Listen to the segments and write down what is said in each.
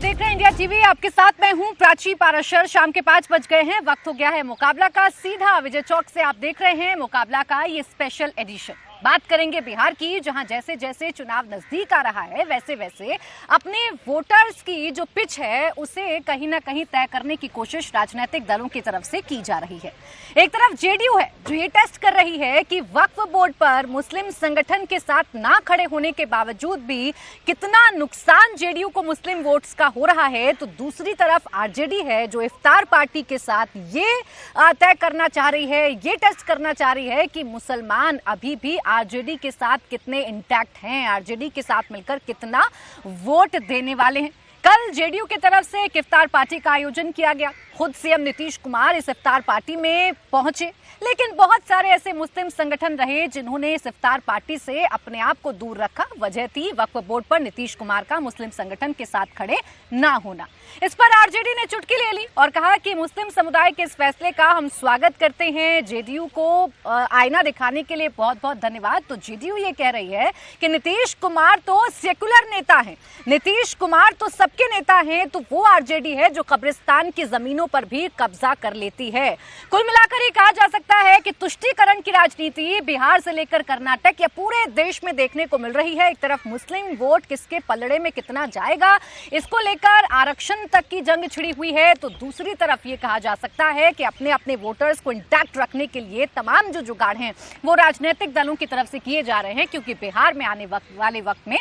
देख रहे हैं इंडिया टीवी। आपके साथ मैं हूं प्राची पाराशर। शाम के 5 बज गए हैं, वक्त हो गया है मुकाबला का। सीधा विजय चौक से आप देख रहे हैं मुकाबला का ये स्पेशल एडिशन। बात करेंगे बिहार की, जहां जैसे जैसे चुनाव नजदीक आ रहा है वैसे वैसे अपने वोटर्स की जो पिच है उसे कहीं ना कहीं तय करने की कोशिश राजनीतिक दलों की तरफ से की जा रही है। एक तरफ जेडीयू है जो ये टेस्ट कर रही है कि वक्फ बोर्ड पर मुस्लिम संगठन के साथ ना खड़े होने के बावजूद भी कितना नुकसान जेडीयू को मुस्लिम वोट्स का हो रहा है। तो दूसरी तरफ आरजेडी है जो इफ्तार पार्टी के साथ ये तय करना चाह रही है, ये टेस्ट करना चाह रही है कि मुसलमान अभी भी आरजेडी के साथ कितने इंटैक्ट हैं, आरजेडी के साथ मिलकर कितना वोट देने वाले हैं। कल जेडीयू की तरफ से एक इफ्तार पार्टी का आयोजन किया गया। खुद सीएम नीतीश कुमार इस इफ्तार पार्टी में पहुंचे, लेकिन बहुत सारे ऐसे मुस्लिम संगठन रहे जिन्होंने इस इफ्तार पार्टी से अपने आप को दूर रखा। वजह थी वक्फ बोर्ड पर नीतीश कुमार का मुस्लिम संगठन के साथ खड़े ना होना। इस पर आरजेडी ने चुटकी ले ली और कहा कि मुस्लिम समुदाय के इस फैसले का हम स्वागत करते हैं। जेडीयू को आईना दिखाने के लिए बहुत बहुत धन्यवाद। तो जेडीयू ये कह रही है कि नीतीश कुमार तो सेक्युलर नेता हैं, नीतीश कुमार तो सबके नेता हैं, तो वो आरजेडी है जो कब्रिस्तान की जमीनों पर भी कब्जा कर लेती है। कुल मिलाकर ये कहा जा सकता है कि तुष्टीकरण की राजनीति बिहार से लेकर कर्नाटक या पूरे देश में देखने को मिल रही है। एक तरफ मुस्लिम वोट किसके पलड़े में कितना जाएगा, इसको लेकर आरक्षण तक की जंग छिड़ी हुई है। तो दूसरी तरफ ये कहा जा सकता है कि अपने अपने वोटर्स को इंटैक्ट रखने के लिए तमाम जो जुगाड़ हैं वो राजनीतिक दलों की तरफ से किए जा रहे हैं, क्योंकि बिहार में आने वाले वक्त में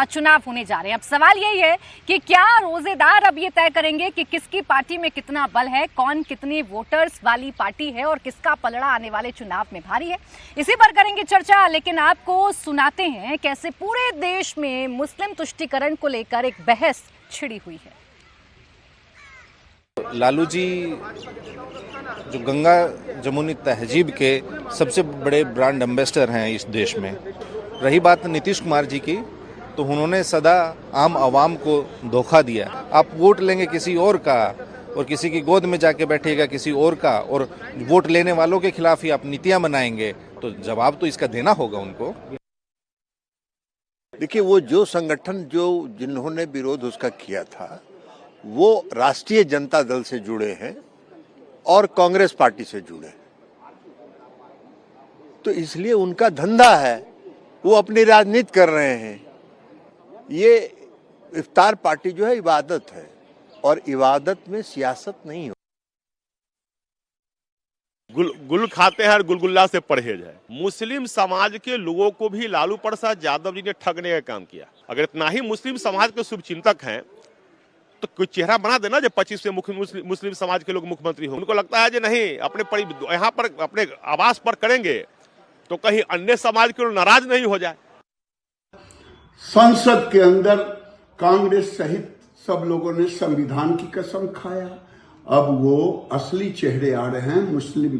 चुनाव होने जा रहे हैं। अब सवाल यही है कि क्या रोजेदार अब ये तय करेंगे कि किसकी पार्टी में कितना बल है, कौन कितने वोटर्स वाली पार्टी है और किसका पलड़ा आने वाले चुनाव में भारी है। इसी पर करेंगे चर्चा, लेकिन आपको सुनाते हैं कैसे पूरे देश में मुस्लिम तुष्टीकरण को लेकर एक बहस छिड़ी हुई है। लालू जी जो गंगा जमुनी तहजीब के सबसे बड़े ब्रांड एम्बेसडर हैं इस देश में। रही बात नीतीश कुमार जी की, तो उन्होंने सदा आम आवाम को धोखा दिया। आप वोट लेंगे किसी और का और किसी की गोद में जाके बैठेगा किसी और का, और वोट लेने वालों के खिलाफ ही आप नीतियां बनाएंगे, तो जवाब तो इसका देना होगा उनको। देखिए, वो जो संगठन जिन्होंने विरोध उसका किया था वो राष्ट्रीय जनता दल से जुड़े हैं और कांग्रेस पार्टी से जुड़े हैं, तो इसलिए उनका धंधा है, वो अपनी राजनीति कर रहे हैं। ये इफ्तार पार्टी जो है इबादत है और इबादत में सियासत नहीं हो। गुल खाते हैं और गुलगुल्ला से परहेज है। मुस्लिम समाज के लोगों को भी लालू प्रसाद यादव जी ने ठगने का काम किया। अगर इतना ही मुस्लिम समाज के शुभचिंतक हैं तो कोई चेहरा बना देना जो 25 से मुस्लिम समाज के लोग मुख्यमंत्री हों। उनको लगता है कि नहीं अपने यहाँ पर अपने आवास पर करेंगे तो कहीं अन्य समाज के लोग नाराज नहीं हो जाए। संसद के अंदर कांग्रेस सहित सब लोगों ने संविधान की कसम खाया। अब वो असली चेहरे आ रहे हैं, मुस्लिम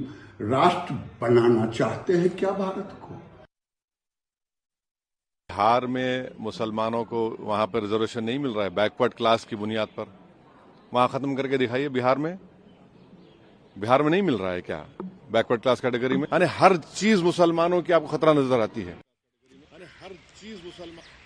राष्ट्र बनाना चाहते हैं क्या भारत को। बिहार में मुसलमानों को वहां पर रिजर्वेशन नहीं मिल रहा है, बैकवर्ड क्लास की बुनियाद पर। वहां खत्म करके दिखाइए। बिहार में नहीं मिल रहा है क्या बैकवर्ड क्लास कैटेगरी में? यानी हर चीज मुसलमानों की आपको खतरा नजर आती है।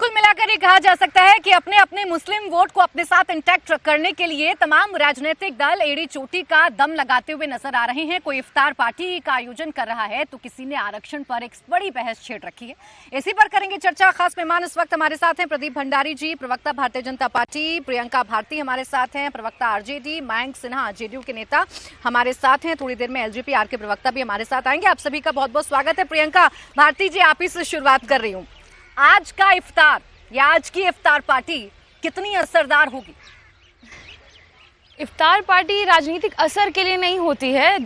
कुल मिलाकर ये कहा जा सकता है कि अपने अपने मुस्लिम वोट को अपने साथ इंटैक्ट करने के लिए तमाम राजनीतिक दल एड़ी चोटी का दम लगाते हुए नजर आ रहे हैं। कोई इफ्तार पार्टी का आयोजन कर रहा है तो किसी ने आरक्षण पर एक बड़ी बहस छेड़ रखी है। इसी पर करेंगे चर्चा। खास मेहमान इस वक्त हमारे साथ हैं प्रदीप भंडारी जी, प्रवक्ता भारतीय जनता पार्टी, प्रियंका भारती हमारे साथ हैं, प्रवक्ता आरजेडी, मयंक सिन्हा जेडीयू के नेता हमारे साथ हैं। थोड़ी देर में एलजेपी आर के प्रवक्ता भी हमारे साथ आएंगे। आप सभी का बहुत बहुत स्वागत है। प्रियंका भारती जी, आप ही से शुरुआत कर रही हूँ। आज का इफ्तार या आज की इफ्तार पार्टी कितनी असरदार होगी? इफ्तार पार्टी राजनीतिक असर के लिए नहीं होती है।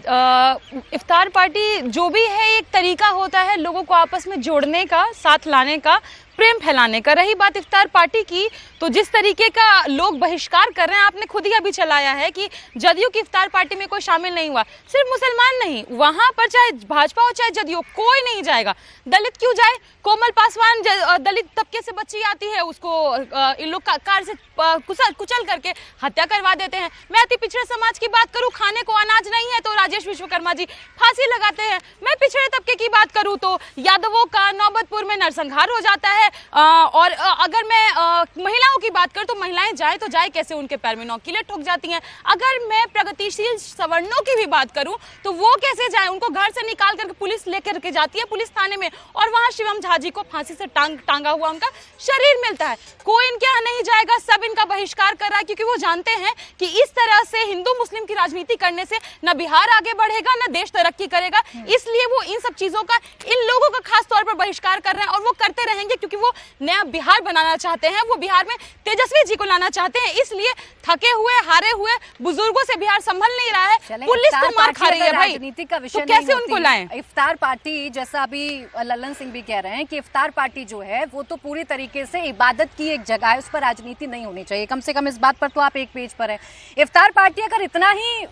इफ्तार पार्टी जो भी है एक तरीका होता है लोगों को आपस में जोड़ने का, साथ लाने का, प्रेम फैलाने का। रही बात इफ्तार पार्टी की, तो जिस तरीके का लोग बहिष्कार कर रहे हैं, आपने खुद ही अभी चलाया है कि जदयू की इफ्तार पार्टी में कोई शामिल नहीं हुआ। सिर्फ मुसलमान नहीं, वहां पर चाहे भाजपा हो चाहे जदयू, कोई नहीं जाएगा। दलित क्यों जाए? कोमल पासवान दलित तबके से बच्ची आती है, उसको इन लोग कार से कुचल करके हत्या करवा देते हैं। मैं अति पिछड़े समाज की बात करूं, खाने को अनाज नहीं है तो राजेश विश्वकर्मा जी फांसी लगाते हैं। मैं पिछड़े तबके की बात करूं तो यादवों का नौबतपुर में नरसंहार हो जाता है। है। और अगर मैं महिलाओं की बात करूं तो महिलाएं जाए तो जाए कैसे, उनके पैर में नौकीले ठोक जाती हैं। अगर मैं प्रगतिशील सवर्णों की भी बात करूं तो वो कैसे जाए, उनको घर से निकाल करके पुलिस लेकर के जाती है पुलिस थाने में, और वहां शिवम झा जी को फांसी से टांगा हुआ उनका शरीर मिलता है। कोई इनके यहाँ नहीं जाएगा, सब इनका बहिष्कार कर रहा है, क्योंकि वो जानते हैं कि इस तरह से हिंदू मुस्लिम की राजनीति करने से न बिहार आगे बढ़ेगा न देश तरक्की करेगा। इसलिए वो इन सब चीजों का, इन लोगों का खास तौर पर बहिष्कार कर रहे हैं, और वो करते रहेंगे क्योंकि वो नया बिहार बनाना चाहते हैं। वो बिहार में तेजस्वी जी को लाना चाहते हैं, इसलिए थके हुए हारे हुए बुजुर्गों से बिहार संभल नहीं रहा है, पुलिस तो मार खा रही है भाई, राजनीति का विषय तो कैसे नहीं उनको होती। लाएं? इफ्तार पार्टी, जैसा अभी लल्लन सिंह भी कह रहे हैं कि इफ्तार पार्टी जो है वो तो पूरी तरीके से इबादत की एक जगह है, उस पर राजनीति नहीं होनी चाहिए। कम से कम इस बात पर तो आप एक पेज पर है। इफ्तार पार्टी अगर इतना ही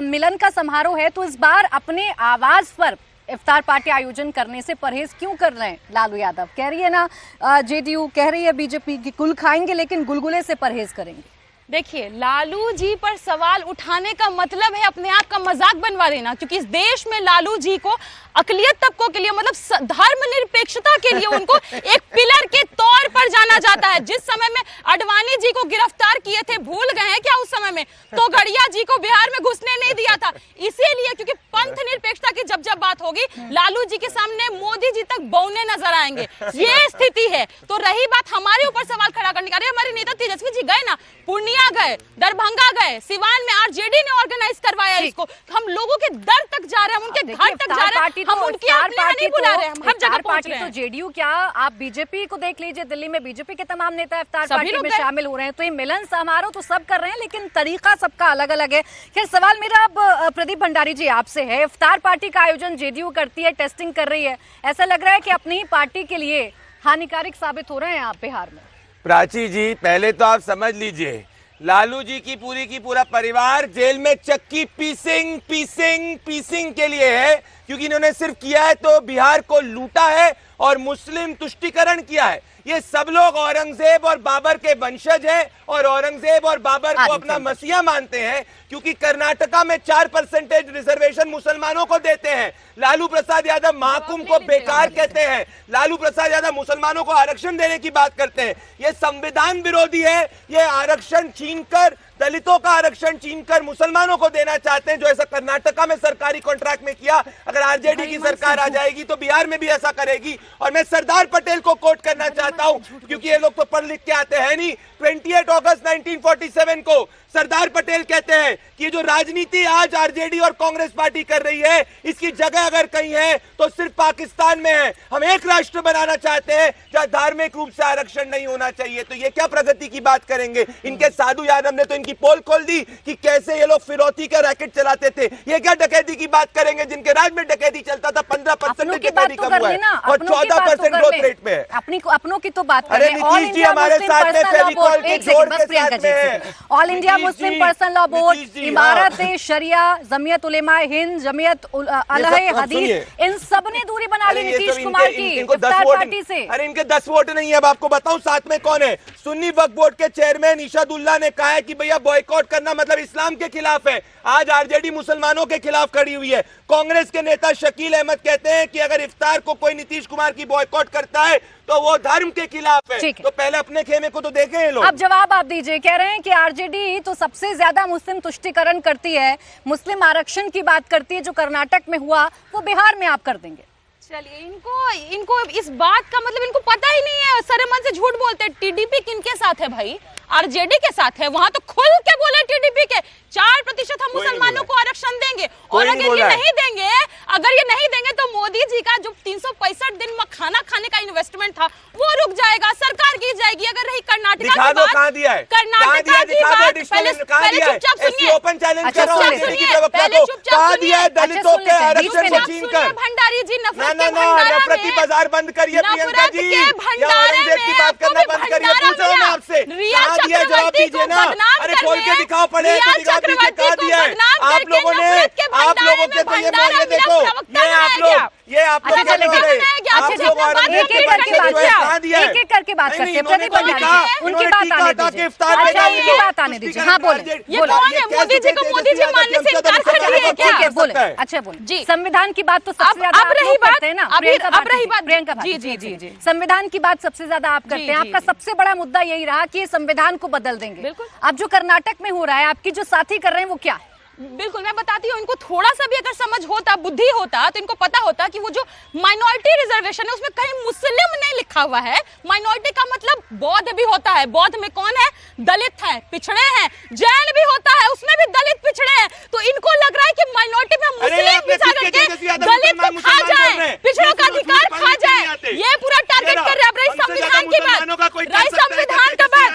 मिलन का समारोह है तो इस बार अपने आवाज पर इफ्तार पार्टी आयोजन करने से परहेज क्यों कर रहे हैं लालू यादव? कह रही है ना जेडीयू, कह रही है बीजेपी की कुल खाएंगे लेकिन गुलगुले से परहेज करेंगे। देखिए, लालू जी पर सवाल उठाने का मतलब है अपने आप का मजाक बनवा देना, क्योंकि इस देश में लालू जी को अकलियत तबकों के लिए, मतलब धर्मनिरपेक्षता के लिए उनको एक पिलर के तौर पर जाना जाता है। जिस समय में अडवाणी जी को गिरफ्तार किए थे, भूल गए हैं क्या उस समय में? तो गड़िया जी को बिहार में घुसने नहीं दिया था, इसीलिए क्योंकि पंथ निरपेक्षता की जब जब बात होगी लालू जी के सामने मोदी जी तक बौने नजर आएंगे। ये स्थिति है। तो रही बात हमारे ऊपर सवाल खड़ा करने का, अरे हमारे नेता तेजस्वी जी गए ना, पूर्णिया गए, दरभंगा गए, सिवान में आरजेडी ने ऑर्गेनाइज करवाया इसको। हम लोगों के दर तक जा रहे हैं, उनके घर तक जा रहे हैं, हम उनके अपने यहाँ नहीं बुला रहे हैं, हम हर जगह पहुंच रहे हैं। तो जेडीयू क्या, आप बीजेपी को देख लीजिए, दिल्ली में बीजेपी के तमाम नेता इफ्तार पार्टी में शामिल हो रहे हैं। तो ये मिलन समारोह तो सब कर रहे हैं, लेकिन तरीका सबका अलग अलग है। खैर, सवाल मेरा अब प्रदीप भंडारी जी आपसे है। इफ्तार पार्टी का आयोजन जेडीयू करती है, टेस्टिंग कर रही है, ऐसा लग रहा है कि अपनी ही पार्टी के लिए हानिकारक साबित हो रहे हैं आप बिहार में। प्राची जी, पहले तो आप समझ लीजिए, लालू जी की पूरा परिवार जेल में चक्की पीसिंग के लिए है, क्योंकि इन्होंने सिर्फ किया है तो बिहार को लूटा है और मुस्लिम तुष्टीकरण किया है। ये सब लोग औरंगजेब और बाबर के वंशज हैं, और औरंगजेब और बाबर को अपना मसीहा मानते हैं, क्योंकि कर्नाटका में 4% रिजर्वेशन मुसलमानों को देते हैं। लालू प्रसाद यादव महाकुंभ को बेकार कहते हैं, लालू प्रसाद यादव मुसलमानों को आरक्षण देने की बात करते हैं। ये संविधान विरोधी है। ये आरक्षण छीनकर, दलितों का आरक्षण छीनकर मुसलमानों को देना चाहते हैं, जो ऐसा कर्नाटका में सरकारी कॉन्ट्रैक्ट में किया। अगर आरजेडी की सरकार आ जाएगी तो बिहार में भी ऐसा करेगी। और मैं सरदार पटेल को कोट करना चाहता हूं, क्योंकि ये लोग तो पढ़ लिख के आते हैं नहीं। 28 अगस्त 1947 को सरदार पटेल कहते हैं कि जो राजनीति आज आरजेडी और कांग्रेस पार्टी कर रही है, इसकी जगह अगर कहीं है तो सिर्फ पाकिस्तान में है। हम एक राष्ट्र बनाना चाहते हैं जहां धार्मिक रूप से आरक्षण नहीं होना चाहिए। तो ये क्या प्रगति की बात करेंगे? इनके साधु यादव ने तो इनकी पोल खोल दी कि कैसे ये लोग फिरौती का रैकेट चलाते थे। ये क्या डकैती की बात करेंगे? जिनके राज में डकैती चलता था 15% डकैती कम हुआ है और 14% ग्रोथ रेट में है। अपनों की तो बात अरे नीतीश जी हमारे साथ में फेविकॉल के जोड़ के साथ में है। All India Muslim personal law board, इमारत शरिया, जमीयत उलेमा हिंद, जमीयत अलह हदीस, इन सब ने दूरी बना ली नीतीश कुमार की इफ्तार पार्टी से। अरे इनके 10 वोट नहीं है। अब आपको बताऊं साथ में कौन है? सुन्नी वक्फ बोर्ड के चेयरमैन इशादुल्लाह ने कहा है कि भैया बॉयकॉट करना मतलब इस्लाम के खिलाफ है। आज आरजेडी मुसलमानों के खिलाफ खड़ी हुई है। कांग्रेस के नेता शकील अहमद कहते हैं कि अगर इफ्तार को कोई नीतीश कुमार की बॉयकॉट करता है तो वो धर्म के खिलाफ है। तो पहले अपने खेमे को तो देखें लोग। अब जवाब आप दीजिए। कह रहे हैं कि आरजेडी तो सबसे ज्यादा मुस्लिम तुष्टीकरण करती है, मुस्लिम आरक्षण की बात करती है, जो कर्नाटक में हुआ वो बिहार में आप कर देंगे। चलिए, इनको इस बात का मतलब इनको पता ही नहीं है, सरमन से झूठ बोलते हैं। टीडीपी किनके साथ है भाई? आरजेडी के साथ है। वहां तो खुल के बोले टीडीपी के 4% हम मुसलमानों को आरक्षण देंगे, और अगर ये नहीं देंगे तो मोदी जी का जो 365 दिन में खाना खाने का इन्वेस्टमेंट था वो रुक जाएगा, सरकार गिर जाएगी। अगर रही कर्नाटका की बात, कर्नाटका की बात, पहले चुपचाप सुनिए, ओपन चैलेंज कर रहा हूं आरजेडी की प्रवक्ता को। कहा दिया है दलितों के आरक्षण को छीनकर। भंडारी जी, नफरती बाजार बंद करिए प्रियंका जी, औरंगजेब की बात करना बंद करिए। पूछो मैं आपसे, दिया जवाब दीजिए ना। अरे खोल के दिखाओ, पढ़े तो दिखा दीजिए, कहा दिया है आप लोगों ने। आप लोगों के तो ये देखो, ये आप लोग अच्छा, चलेगा। आप लोग औरंगजेब एक एक करके बात कहाँ दिया है? एक एक करके बात नहीं, करते हैं। इन्होंने प्रतिभा कभी भंडारी कहा, जी, उनकी इन्होंने बात ठीक आने कहा कि दीजिए। इफ्तार में अच्छा, जाएंगे। उनकी बात आने दीजिए। हाँ, बोले ये कौन है? मोदी जी को मोदी जी मानने से इनकार कर रही है क्या? ठीक है, बोले। अच्छा, बोले। जी। संविधान की बात तो सबसे ज्यादा अब आप रही लोग बात- करते हैं ना। अब प्रियंका भारती रही जी, बात- प्रियंका जी, भारती जी, जी, जी। संविधान की बात सबसे ज्यादा आप करते जी, हैं। जी, आपका जी। सबसे बड़ा मुद्दा यही रहा कि ये संविधान को बदल देंगे। बिल्कुल। अब जो कर्नाटक में हो रहा है, आपकी जो साथी कर रहे हैं वो क्या है? बिल्कुल, मैं बताती हूँ। इनको थोड़ा सा भी अगर समझ होता, बुद्धि होता, तो इनको पता होता कि वो जो माइनॉरिटी रिजर्वेशन है उसमें कहीं मुस्लिम नहीं लिखा हुआ है। माइनॉरिटी का मतलब बौद्ध भी होता है। बौद्ध में कौन है? दलित है, पिछड़े हैं। जैन भी होता है, उसमें भी दलित पिछड़े हैं। तो इनको लग रहा है कि माइनॉरिटी में मुस्लिम पिछड़ा करके दलित को खा जाए, पिछड़ों का अधिकार खा जाए। ये पूरा टारगेट कर रहे हैं। अब रही संविधान की बात, रही संविधान का बात।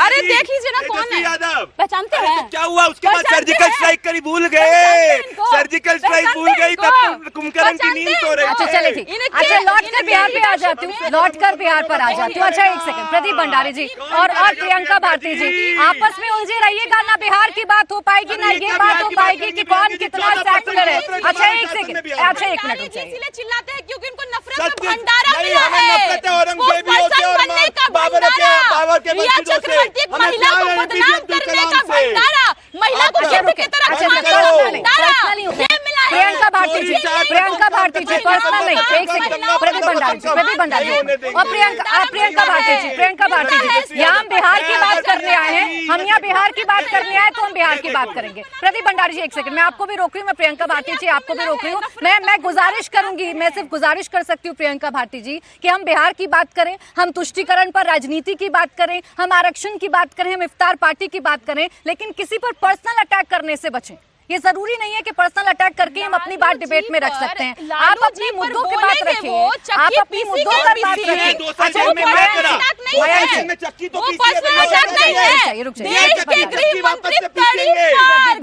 अरे देख लीजिए ना कौन है, पहचानते हैं? क्या हुआ उसके बाद? सर्जिकल स्ट्राइक करी भूल गए, सर्जिकल स्ट्राइक भूल गई, तब कुंभकर्ण की नींद सो रही। अच्छा, चले ठीक। अच्छा, लौट कर बिहार पे आ जाती हूँ। लौट कर बिहार पर आ जाती हूँ। अच्छा, एक सेकंड। प्रदीप भंडारी जी और प्रियंका भारती जी आपस में उलझे रहिएगा ना। बिहार की बात हो पाएगी ना ये बात हो पाएगी कि कौन कितना सेक्युलर है। अच्छा, एक सेकंड। अच्छा, एक मिनट रुक जाइए। इसीलिए चिल्लाते हैं क्योंकि उनको नफरत का सत्य भंडारा नहीं, मिला हमें है। नफरत है औरंगजेबियों से और बनने का बाबर के रिया वंशजों से। चक्रवर्ती एक हमें महिला को प्यार है बदनाम अब्दुल करने कलाम का से। भंडारा, महिला को अच्छा, युद्ध की तरह अच्छा, खाने का करो। भंडारा, ये मिला है। प्रियंका भारती जी, प्रियंका भारती जी पर्सनल नहीं। एक सेकंड। प्रदीप भंडारी जी, प्रदीप भंडारी जी और प्रियंका भारती जी, प्रियंका भारती जी, यहाँ हम बिहार की बात करने आए हैं। हम यहाँ बिहार की बात करने आए तो हम बिहार की बात करेंगे। प्रदीप भंडारी जी, एक सेकंड। मैं आपको भी रोक रही हूँ, मैं प्रियंका भारती जी आपको भी रोक रही हूँ। मैं गुजारिश करूंगी, मैं सिर्फ गुजारिश कर सकती हूँ प्रियंका भारती जी कि हम बिहार की बात करें, हम तुष्टीकरण पर राजनीति की बात करें, हम आरक्षण की बात करें, हम इफ्तार पार्टी की बात करें, लेकिन किसी पर पर्सनल अटैक करने से बचें। ये जरूरी नहीं है कि पर्सनल अटैक करके हम अपनी बात डिबेट में रख सकते हैं। आप अपनी मुद्दों की बात रखें, आप अपनी मुद्दों पर बात रखें। अच्छा, वो पर्सनल अटैक नहीं है। रुक जाइए। देश के गृह मंत्री तरीफ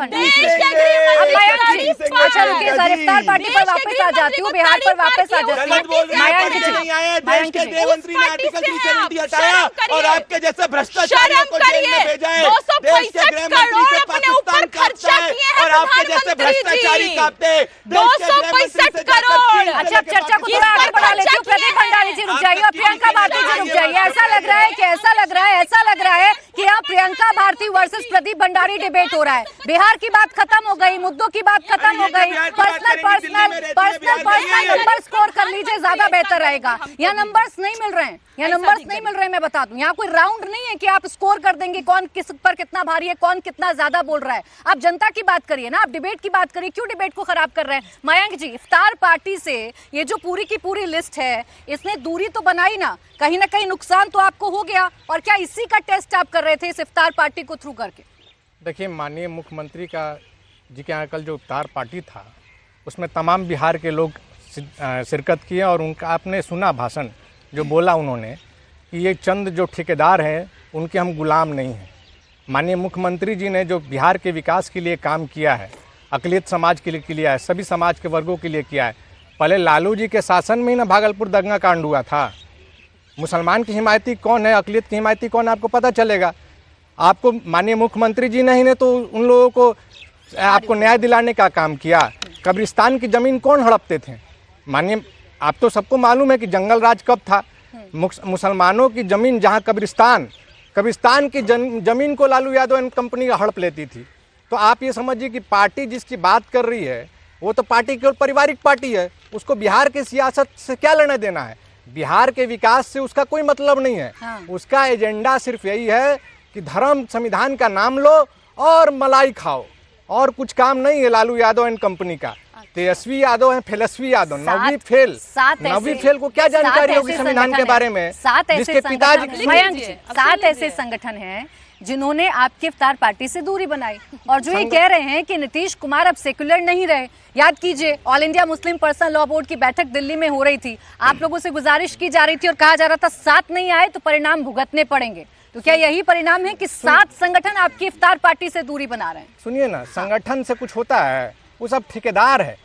देश के गृह अब मयंक मंत्री जी, अच्छा रुकिए सर, इफ्तार पार्टी पर वापस आ जाती हूँ, बिहार पर वापस आ जाती गलत बोल हूँ। रहे हैं, मयंक पढ़ने जी, नहीं आए। देश मयंक के जी, गृहमंत्री ने आर्टिकल 370 हटाया और आपके जैसे भ्रष्टाचारियों को जेल में भेजा है। देश के गृहमंत्री से पाकिस्तान काटता है और आपके जैसे भ्रष्टाचारी काटते हैं। देश के गृहमंत्री से 265 करोड़। अच्छा, अब चर्चा को थोड़ा आगे बढ़ा लेती हूँ। प्रदीप भंडारी जी रुक जाइए और प्रियंका भारती जी रुक जाइए। ऐसा लग रहा है कि यहाँ प्रियंका भारती वर्सेस प्रदीप भंडारी डिबेट हो रहा है। बिहार की बात खत्म हो गई, मुद्दों की बात खत्म हो गई। पर्सनल नंबर स्कोर कर लीजिए, ज्यादा बेहतर रहेगा। यहाँ नंबर्स नहीं मिल रहे हैं, मैं बता दूं। यहाँ कोई राउंड नहीं है कि आप स्कोर कर देंगे कौन किस पर कितना भारी है, कौन कितना ज्यादा बोल रहा है। आप जनता की बात करिए ना, आप डिबेट की बात करिए। क्यों डिबेट को खराब कर रहे हैं? मयंक जी, इफ्तार पार्टी से ये जो पूरी की पूरी लिस्ट है, इसने दूरी तो बनाई ना कहीं नुकसान तो आपको हो गया। और क्या इसी का टेस्ट आप कर रहे थे इस इफ्तार पार्टी को थ्रू करके? देखिए, माननीय मुख्यमंत्री का जी के यहाँ कल जो इफ्तार पार्टी था उसमें तमाम बिहार के लोग शिरकत किए और उनका आपने सुना भाषण जो बोला उन्होंने कि ये चंद जो ठेकेदार हैं उनके हम गुलाम नहीं हैं। माननीय मुख्यमंत्री जी ने जो बिहार के विकास के लिए काम किया है, अक़लियत समाज के लिए किया है, सभी समाज के वर्गों के लिए किया है। पहले लालू जी के शासन में ही ना भागलपुर दंगा कांड हुआ था। मुसलमान की हिमायती कौन है, अक़लियत की हिमायती कौन है, आपको पता चलेगा। आपको माननीय मुख्यमंत्री जी ने तो उन लोगों को आपको न्याय दिलाने का काम किया। कब्रिस्तान की ज़मीन कौन हड़पते थे? माननीय, आप तो सबको मालूम है कि जंगल राज कब था। मुसलमानों की ज़मीन जहाँ कब्रिस्तान की ज़मीन को लालू यादव एंड कंपनी हड़प लेती थी। तो आप ये समझिए कि पार्टी जिसकी बात कर रही है वो तो पार्टी केवल पारिवारिक पार्टी है, उसको बिहार की सियासत से क्या लेना देना है? बिहार के विकास से उसका कोई मतलब नहीं है। उसका एजेंडा सिर्फ यही है कि धर्म संविधान का नाम लो और मलाई खाओ, और कुछ काम नहीं है लालू यादव एंड कंपनी का। तेजस्वी यादव है फेलस्वी यादव, नवी फेल को क्या जानकारी होगी संविधान के बारे में? जिसके पिताजी 7 ऐसे संगठन हैं जिन्होंने आपकी इफ्तार पार्टी से दूरी बनाई और जो ये कह रहे हैं कि नीतीश कुमार अब सेक्युलर नहीं रहे। याद कीजिए, all India Muslim personal law board की बैठक दिल्ली में हो रही थी। आप लोगों से गुजारिश की जा रही थी और कहा जा रहा था 7 नहीं आए तो परिणाम भुगतने पड़ेंगे। तो क्या यही परिणाम है कि 7 संगठन आपकी इफ्तार पार्टी से दूरी बना रहे हैं? सुनिए ना, संगठन से कुछ होता है? वो सब ठेकेदार है।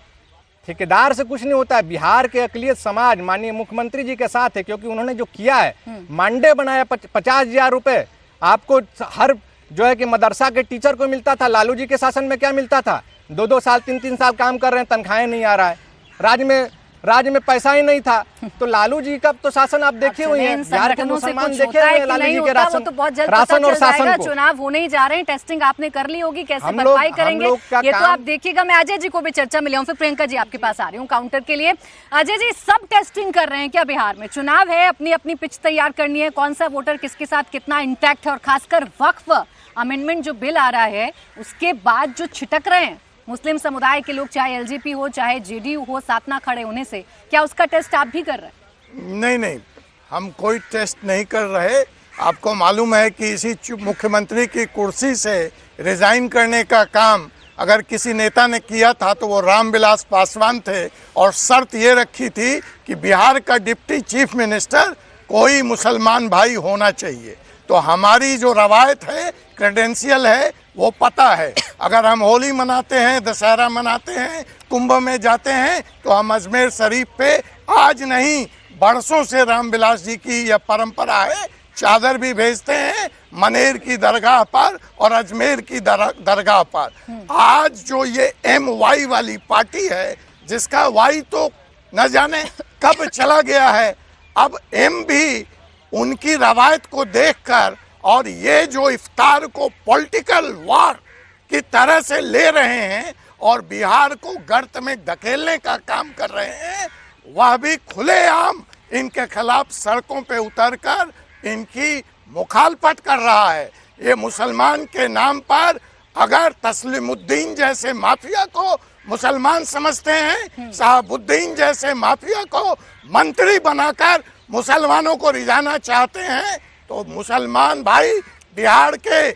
ठेकेदार से कुछ नहीं होता है। बिहार के अक़लियत समाज माननीय मुख्यमंत्री जी के साथ है, क्योंकि उन्होंने जो किया है, मांडे बनाया 50,000 रुपए आपको हर जो है कि मदरसा के टीचर को मिलता था। लालू जी के शासन में क्या मिलता था? 2-2 साल 3-3 साल काम कर रहे हैं, तनख्वाहें नहीं आ रहा है। राज्य में राज्य में पैसा ही नहीं था। तो लालू जी का तो शासन आप देखे हुए हैं, बिहार के मुसलमान देखे हुए हैं लालू जी के राशन, तो बहुत जल्द राशन और शासन को। चुनाव होने ही जा रहे हैं, टेस्टिंग आपने कर ली होगी, कैसे भरपाई करेंगे ये तो आप देखिएगा। मैं अजय जी को भी चर्चा में ले आऊं, फिर प्रियंका जी आपके पास आ रही हूँ काउंटर के लिए। अजय जी, सब टेस्टिंग कर रहे हैं क्या बिहार में? चुनाव है, अपनी अपनी पिच तैयार करनी है, कौन सा वोटर किसके साथ कितना इंटैक्ट है, और खासकर वक्फ अमेंडमेंट जो बिल आ रहा है उसके बाद जो छिटक रहे हैं मुस्लिम समुदाय के लोग, चाहे एलजेपी हो चाहे जेडीयू हो, साथ ना खड़े होने से, क्या उसका टेस्ट आप भी कर रहे हैं? नहीं, हम कोई टेस्ट नहीं कर रहे। आपको मालूम है कि इसी मुख्यमंत्री की कुर्सी से रिजाइन करने का काम अगर किसी नेता ने किया था तो वो रामविलास पासवान थे, और शर्त ये रखी थी कि बिहार का डिप्टी चीफ मिनिस्टर कोई मुसलमान भाई होना चाहिए। तो हमारी जो रवायत है, क्रेडेंशियल है, वो पता है। अगर हम होली मनाते हैं, दशहरा मनाते हैं, कुंभ में जाते हैं, तो हम अजमेर शरीफ पे आज नहीं बरसों से रामविलास जी की यह परंपरा है, चादर भी भेजते हैं मनेर की दरगाह पर और अजमेर की दरगाह पर। आज जो ये MY वाली पार्टी है, जिसका Y तो न जाने कब चला गया है, अब M भी उनकी रवायत को देखकर और ये जो इफ्तार को पॉलिटिकल वार की तरह से ले रहे हैं और बिहार को गर्त में धकेलने का काम कर रहे हैं, वह भी खुलेआम इनके खिलाफ सड़कों पे उतरकर इनकी मुखालफत कर रहा है। ये मुसलमान के नाम पर अगर तस्लीमुद्दीन जैसे माफिया को मुसलमान समझते हैं, शहाबुद्दीन जैसे माफिया को मंत्री बनाकर मुसलमानों को रिझाना चाहते हैं, तो मुसलमान भाई बिहार के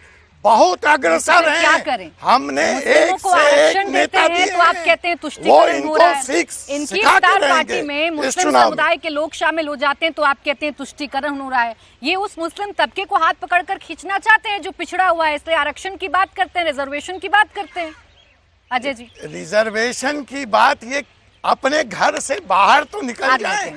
बहुत अग्रसर हैं। क्या करें? हमने एक को से एक आरक्षण देते नेता हैं दिए तो आप हैं, कहते हैं वो तुष्टीकरण हो रहा इनको है। इनकी इफ्तार पार्टी में मुस्लिम समुदाय के लोग शामिल हो जाते हैं तो आप कहते हैं तुष्टीकरण हो रहा है। ये उस मुस्लिम तबके को हाथ पकड़कर खींचना चाहते हैं जो पिछड़ा हुआ है, इसलिए आरक्षण की बात करते हैं, रिजर्वेशन की बात करते हैं। अजय जी, रिजर्वेशन की बात, ये अपने घर से बाहर तो निकल जाए,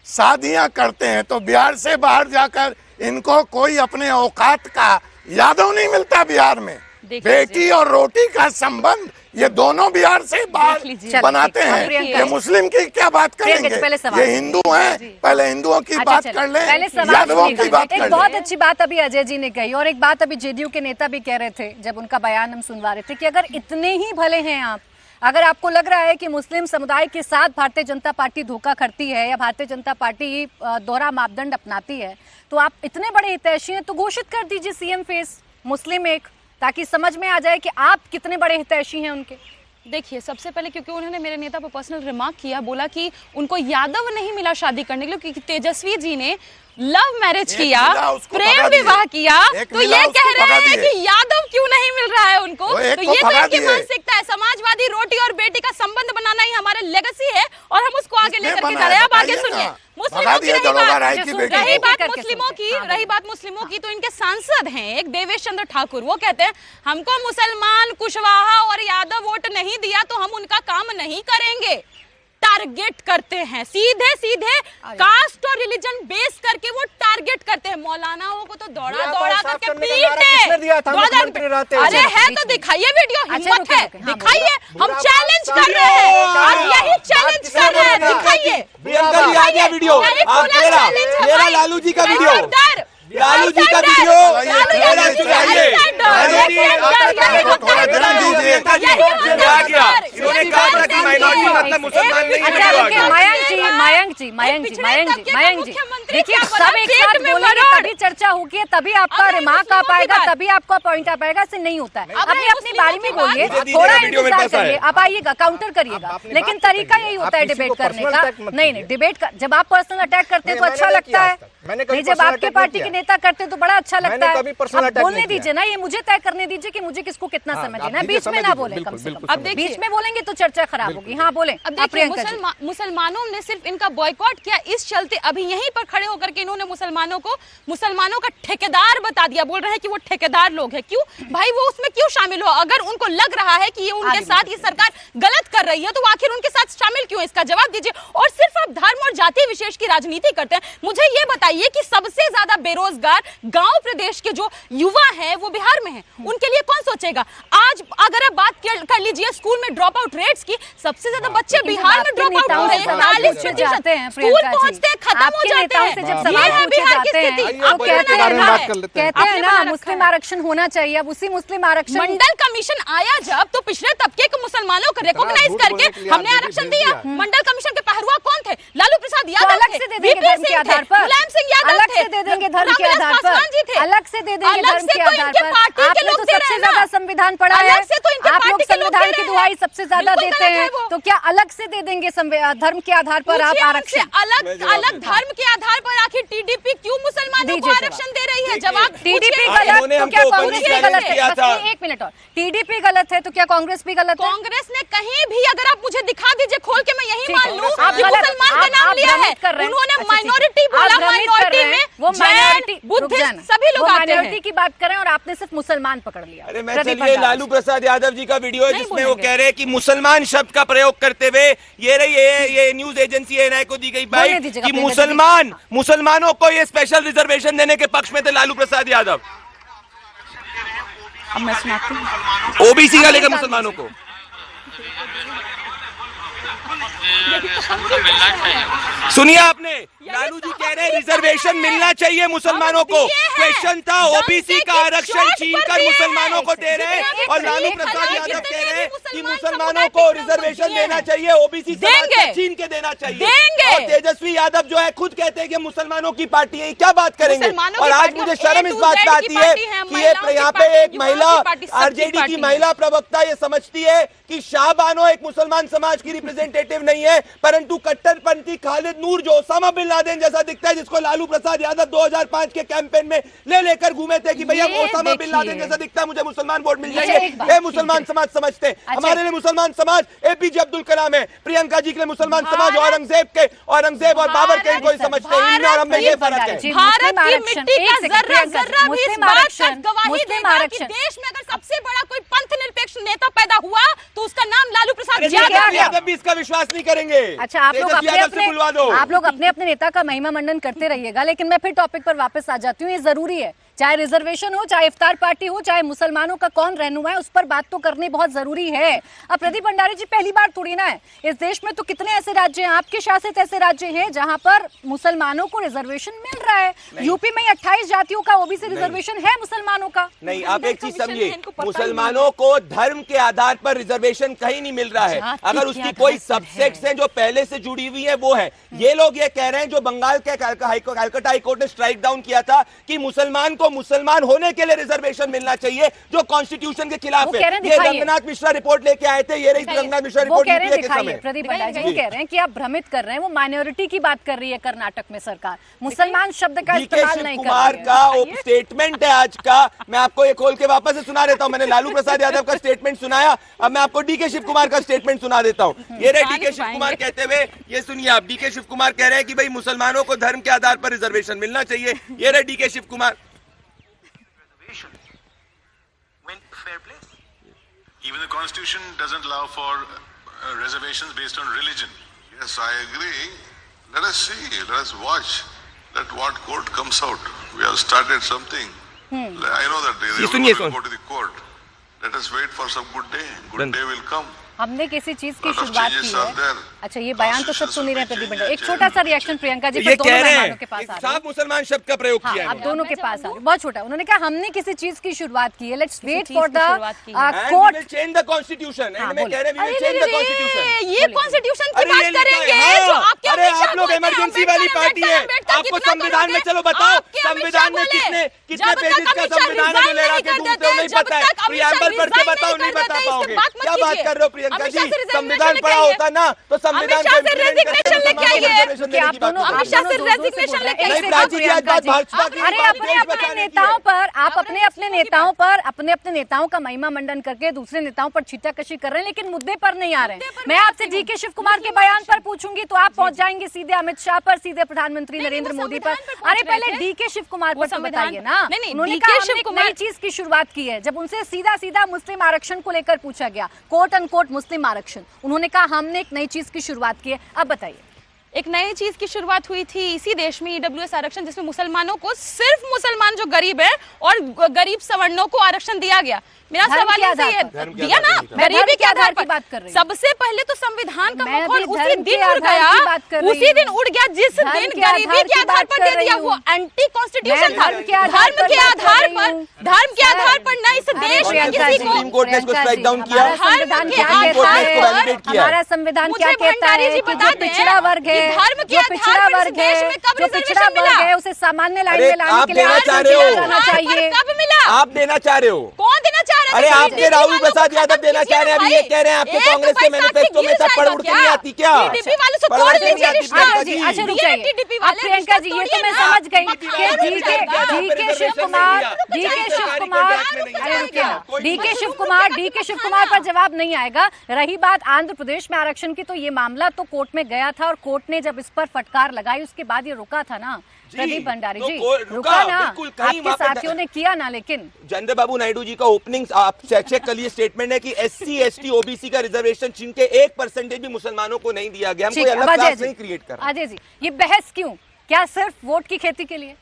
शादियां करते हैं तो बिहार से बाहर जाकर इनको कोई अपने औकात का यादव नहीं मिलता। बिहार में बेटी और रोटी का संबंध ये दोनों बिहार से बाहर बनाते हैं। ये मुस्लिम की क्या बात करेंगे, ये हिंदू हैं, पहले हिंदुओं की बात कर लें, यादवों की बात कर लें। एक बहुत अच्छी बात अभी अजय जी ने कही, और एक बात अभी जेडीयू के नेता भी कह रहे थे जब उनका बयान हम सुनवा रहे थे कि अगर इतने ही भले हैं आप, अगर आपको लग रहा है कि मुस्लिम समुदाय के साथ भारतीय जनता पार्टी धोखा करती है या भारतीय जनता पार्टी दोहरा मापदंड अपनाती है, तो आप इतने बड़े हितैषी हैं तो घोषित कर दीजिए सीएम फेस मुस्लिम एक, ताकि समझ में आ जाए कि आप कितने बड़े हितैषी हैं उनके। देखिए, सबसे पहले क्योंकि उन्होंने मेरे नेता पर पर्सनल रिमार्क किया, बोला कि उनको यादव नहीं मिला शादी करने के लिए, क्योंकि तेजस्वी जी ने लव मैरिज किया, प्रेम विवाह किया, तो ये कह रहे हैं कि यादव क्यों नहीं मिल रहा है उनको। तो ये तो इनकी मानसिकता है। समाजवादी रोटी और बेटी का संबंध बनाना ही हमारे लेगेसी है और हम उसको आगे लेकर के जा रहे हैं। अब आगे सुनिए, मुस्लिमों की रही बात मुस्लिमों की, तो इनके सांसद हैं एक देवेश चंद्र ठाकुर, वो कहते हैं हमको मुसलमान, कुशवाहा और यादव वोट नहीं दिया तो हम उनका काम नहीं करेंगे। टारगेट करते हैं, सीधे सीधे कास्ट और रिलीजन बेस करके वो टारगेट करते हैं। मौलानाओं को तो दौड़ा दौड़ा करके पीटे। अरे है तो दिखाइए वीडियो, हिम्मत है दिखाइए, हम चैलेंज कर रहे हैं, आप यही चैलेंज कर रहे हैं, दिखाइए। वीडियो मेरा लालू जी का वीडियो, लालू जी का वीडियो, इन्होंने कहा था कि माइनॉरिटी मतलब मुसलमान नहीं है। मयंक जी, देखिए सब एक साथ बोलेंगे तभी चर्चा होगी, तभी आपका रिमार्क आ पाएगा, तभी आपका पॉइंट आ पाएगा। ऐसे नहीं होता है। अपनी अपनी बारी में बोलिए, थोड़ा इंतजार करिए, अब आइएगा, काउंटर करिएगा, लेकिन तरीका यही होता है डिबेट करने का। नहीं, डिबेट का जब आप पर्सनल अटैक करते हैं तो अच्छा लगता है, नहीं जब आपके पार्टी के नेता करते तो बड़ा अच्छा लगता है। अब बोलने दीजिए ना, ये मुझे तय करने दीजिए कि मुझे किसको कितना समय देना है, बीच में ना बोले कम से कम। अब बीच में बोलेंगे तो चर्चा खराब होगी। हाँ बोले। अब देखिए, मुसलमानों ने सिर्फ इनका बॉयकॉट किया, इस चलते अभी यहीं पर खड़े होकर के इन्होंने मुसलमानों का ठेकेदार बता दिया। बोल रहे हैं कि वो ठेकेदार लोग हैं। क्यों भाई, वो उसमें क्यों शामिल हो? अगर उनको लग रहा है कि ये उनके साथ ये सरकार गलत कर रही है तो आखिर उनके साथ शामिल क्यों? इसका जवाब दीजिए। और सिर्फ आप धर्म और जाति विशेष की राजनीति करते हैं। मुझे ये बताइए बताइए कि सबसे ज्यादा बेरोजगार गांव प्रदेश के जो युवा हैं वो बिहार में हैं, उनके लिए कौन सोचेगा? आज अगर आप बात कर लीजिए स्कूल में ड्रॉप आउट रेट्स की, सबसे ज्यादा बच्चे बिहार में ड्रॉप आउट हो रहे हैं, 40% स्कूल पहुंचते खत्म हो जाते हैं। ये है बिहार की स्थिति। आप कहते हैं ना मुस्लिम आरक्षण होना चाहिए, अब उसी मुस्लिम आरक्षण मंडल कमीशन आया जब तो पिछड़े तबके के मुसलमानों को रिकॉग्नाइज करके हमने आरक्षण दिया। मंडल कमीशन के पहरुआ कौन थे? लालू प्रसाद यादव अलग से दे देंगे धर्म के आधार पर, मुलायम सिंह यादव अलग से दे देंगे धर्म के आधार पर, अलग से दे देंगे धर्म के आधार पर। आपने तो सबसे ज्यादा संविधान पढ़ा है, आप लोग संविधान की दुहाई सबसे ज्यादा देते हैं, तो क्या अलग से दे देंगे धर्म के आधार पर आप आरक्षण? अलग धर्म के आधार पर आखिर टीडीपी क्यों मुसलमानों को आरक्षण दे रही है? जवाब टीडीपी गलत तो क्या कांग्रेस भी गलत है? बस एक मिनट और, टीडीपी गलत है तो क्या कांग्रेस भी गलत है? कांग्रेस ने कहीं भी, अगर आप मुझे दिखा दीजिए खोल के, मैं यही मान लूं कि मुसलमान का नाम लिया है, उन्होंने माइनॉरिटी बोला, माइनॉरिटी में वो माइनॉरिटी बुद्धिस्ट सभी लोग आते हैं। माइनॉरिटी की बात करें और आपने सिर्फ मुसलमान पकड़ लिया। अरे मैं चलिए लालू प्रसाद यादव जी का वीडियो है जिसमें वो कह रहे हैं कि मुसलमान शब्द का प्रयोग करते हुए ये न्यूज एजेंसी एएनआई को दी गई बाइट कि मुसलमानों को ये स्पेशल रिजर्वेशन देने के पक्ष में थे लालू प्रसाद यादव। अब मैं सुनाती हूं ओबीसी का लेकर मुसलमानों को सुनिए आपने, लालू जी कह रहे हैं रिजर्वेशन मिलना चाहिए मुसलमानों को। क्वेश्चन था ओबीसी का आरक्षण छीनकर मुसलमानों को दे रहे हैं और लालू प्रसाद यादव कह रहे हैं कि मुसलमानों को रिजर्वेशन देना चाहिए, ओबीसी समाज को छीन के देना चाहिए। और तेजस्वी यादव जो है खुद कहते हैं कि मुसलमानों की पार्टी है, क्या बात करेंगे? और आज मुझे शर्म इस बात पे आती है कि ये यहाँ पे एक महिला आरजेडी की महिला प्रवक्ता ये समझती है कि शाह बानो एक मुसलमान समाज की रिप्रेजेंटेटिव नहीं है, परंतु कट्टरपंथी खालिद नूर जो ओसामा बिन लादेन जैसा दिखता है, जिसको लालू प्रसाद यादव 2005 के कैंपेन में ले घूमे थे कि भैया ओसामा बिन लादेन जैसा दिखता है, मुझे मुसलमान वोट मिल जाएंगे, ये मुसलमान समाज समझते हैं। हमारे लिए मुसलमान समाज एपीजे अब्दुल कलाम है, प्रियंका जी के लिए मुसलमान समाज औरंगजेब और बाबर के कोई समझते हैं। इनमें और हमें ये फर्क है। भारत की मिट्टी का जर्रा भी इस बात का गवाही देगा कि देश में अगर सबसे बड़ा कोई पंथ निरपेक्ष नेता पैदा हुआ तो उसका नाम लालू प्रसाद यादव भी इसका विश्वास नहीं करेंगे। अच्छा, आप लोग अपने अपने नेता का महिमा मंडन करते रहिएगा, लेकिन मैं फिर टॉपिक पर वापस आ जाती हूँ। ये जरूरी है, चाहे रिजर्वेशन हो, चाहे इफ्तार पार्टी हो, चाहे मुसलमानों का कौन रहनुमा है, उस पर बात तो करनी बहुत जरूरी है। अब प्रदीप भंडारी जी पहली बार थोड़ी ना है, इस देश में तो कितने ऐसे राज्य हैं, आपके शासित ऐसे राज्य हैं जहां पर मुसलमानों को रिजर्वेशन मिल रहा है। यूपी में 28 जातियों का ओबीसी रिजर्वेशन है मुसलमानों का। नहीं, आप एक चीज समझिए, मुसलमानों को धर्म के आधार पर रिजर्वेशन कहीं नहीं मिल रहा है। अगर उसकी कोई सबसेक्ट्स हैं जो पहले से जुड़ी हुई है वो है। ये लोग ये कह रहे हैं, जो बंगाल के कलकत्ता हाईकोर्ट ने स्ट्राइक डाउन किया था कि मुसलमान को मुसलमान होने के लिए रिजर्वेशन मिलना चाहिए, जो कॉन्स्टिट्यूशन के खिलाफ है। ये रंगनाथ मिश्रा रिपोर्ट लेके आए थे, ये रही रंगनाथ मिश्रा रिपोर्ट के समय। प्रदीप भंडारी जी कह रहे हैं कि आप भ्रमित कर रहे हैं, वो माइनॉरिटी की बात कर रही है कर्नाटक में सरकार, मुसलमान शब्द का इस्तेमाल नहीं कर रही है। कुमार का स्टेटमेंट है आज का, मैं आपको ये खोल के वापस से सुना देता हूं। मैंने लालू प्रसाद यादव का स्टेटमेंट सुनाया, अब मैं आपको डीके शिव कुमार का स्टेटमेंट सुना देता हूं। ये रहे डीके शिव कुमार कहते हुए, ये सुनिए आप, डीके शिव कुमार कह रहे हैं कि भाई मुसलमानों को धर्म के आधार पर रिजर्वेशन मिलना चाहिए। ये रहे DK Shiv Kumar. Even the constitution doesn't allow for reservations based on religion. Yes, I agree. Let us see, let us watch that what court comes out. We have started something. I know that they will go to the court. Let us wait for some good day. Good day will come. हमने किसी चीज की शुरुआत की है। अच्छा, ये बयान तो सब सुन ही रहे हैं प्रदीप भंडारी। एक छोटा सा रिएक्शन प्रियंका जी, ये कह रहे हैं कि साफ मुसलमान शब्द का प्रयोग किया है। आप दोनों के पास आ, बहुत छोटा। उन्होंने कहा हमने किसी चीज की शुरुआत की है, let's wait for the court change the constitution. End में कह रहे हैं we will change the constitution. ये कॉन्स्टिट्यूशन की बात करेंगे जो आपके, अरे आप लोग इमरजेंसी वाली पार्टी है, आपको संविधान में, चलो बताओ संविधान में कितने पेजेस का संविधान है जो लहरा के घूमते हो, नहीं पता है। प्रियम्बल पढ़ के बताओ, नहीं बता पाओगे। क्या बात कर रहे हो प्रियंका जी? संविधान पढ़ा होता ना तो संविधान को रेजिग्नेशन लेके आइए कि आप दोनों हमेशा से रेजिग्नेशन लेके आइए। अरे अपने अपने नेताओं पर, आप अपने अपने नेताओं पर अपने अपने नेताओं का महिमा मंडन करके दूसरे नेताओं पर छीटाकशी कर रहे हैं, लेकिन मुद्दे पर नहीं आ रहे हैं। मैं आपसे डीके शिव कुमार के बयान पर पूछूंगी तो आप पहुंच जाएंगे सीधे अमित शाह पर, सीधे प्रधानमंत्री नरेंद्र मोदी पर। अरे पहले डीके शिव कुमार पर तो बताइए ना। उन्होंने कहा हमने एक नई चीज की शुरुआत की है। जब उनसे सीधा सीधा मुस्लिम आरक्षण को लेकर पूछा गया, कोट अनकोट मुस्लिम आरक्षण, उन्होंने कहा हमने एक नई चीज की शुरुआत की है। अब बताइए। एक नई चीज की शुरुआत हुई थी इसी देश में, ईडब्ल्यूएस आरक्षण, जिसमें मुसलमानों को, सिर्फ मुसलमान जो गरीब है और गरीब सवर्णों को आरक्षण दिया गया। मेरा सवाल ये दिया ना, गरीबी के आधार पर। सबसे पहले तो संविधान का माहौल उसी दिन उड़ गया, उसी दिन उड़ गया जिस दिन गरीबी के आधार पर दे दिया। वो एंटी कॉन्स्टिट्यूशन था। धर्म के आधार पर न इस देश में किसी को, सुप्रीम कोर्ट ने इसको स्ट्राइक डाउन किया, हमारा संविधान क्या कहता है कि जो पिछड़ा वर्ग है, जो पिछड़ा वर्ग है, जो पिछड़ा वर्ग है, उसे सामान्य लाइन में लाने के लिए आना चाहिए। कब मिला? आप देना चाह रहे हो? कौन देना चाह रहे? अरे आपके राहुल प्रसाद यादव देना चाह रहे हैं, अभी ये कह रहे हैं आपके कांग्रेस के मैनिफेस्टो में सब पढ़ उड़ के नहीं आती क्या? टीडीपी वालों से तोड़ लीजिए रिश्ता। अच्छा रुक जाइए प्रियंका जी, ये तो मैं समझ गई डीके शिव कुमार पर जवाब नहीं आएगा। रही बात आंध्र प्रदेश में आरक्षण की, तो ये मामला तो कोर्ट में गया था और कोर्ट ने जब इस पर फटकार लगाई उसके बाद ये रुका था ना प्रदीप भंडारी जी, रुका ना, आपके साथियों ने किया ना। लेकिन चंद्रबाबू नायडू जी का ओपनिंग आप चेक कर लिए स्टेटमेंट है कि SC ST OBC का रिजर्वेशन चीन के 1% भी मुसलमानों को नहीं दिया गया। हम कोई अलग क्लास नहीं क्रिएट कर रहे। अजय जी, ये बहस क्यों? क्या सिर्फ वोट की खेती के लिए?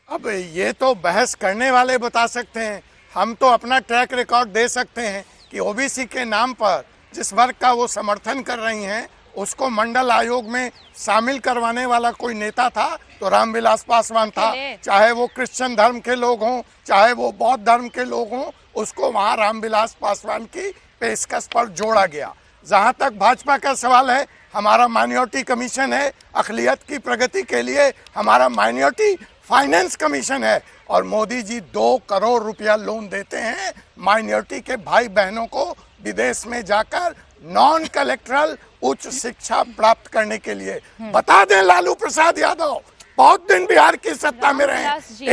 अब ये तो बहस करने वाले बता सकते हैं, हम तो अपना ट्रैक रिकॉर्ड दे सकते हैं कि OBC के नाम पर जिस वर्ग का वो समर्थन कर रही हैं उसको मंडल आयोग में शामिल करवाने वाला कोई नेता था तो रामविलास पासवान था। चाहे वो क्रिश्चियन धर्म के लोग हों, चाहे वो बौद्ध धर्म के लोग हों, उसको वहाँ रामविलास पासवान की पेशकश पर जोड़ा गया। जहाँ तक भाजपा का सवाल है, हमारा माइनॉरिटी कमीशन है, अक़लियत की प्रगति के लिए हमारा माइनॉरिटी फाइनेंस कमीशन है और मोदी जी 2 करोड़ रुपया लोन देते हैं माइनॉरिटी के भाई बहनों को विदेश में जाकर नॉन कलेक्टरल उच्च शिक्षा प्राप्त करने के लिए। बता दें लालू प्रसाद यादव बहुत दिन बिहार की सत्ता में रहे,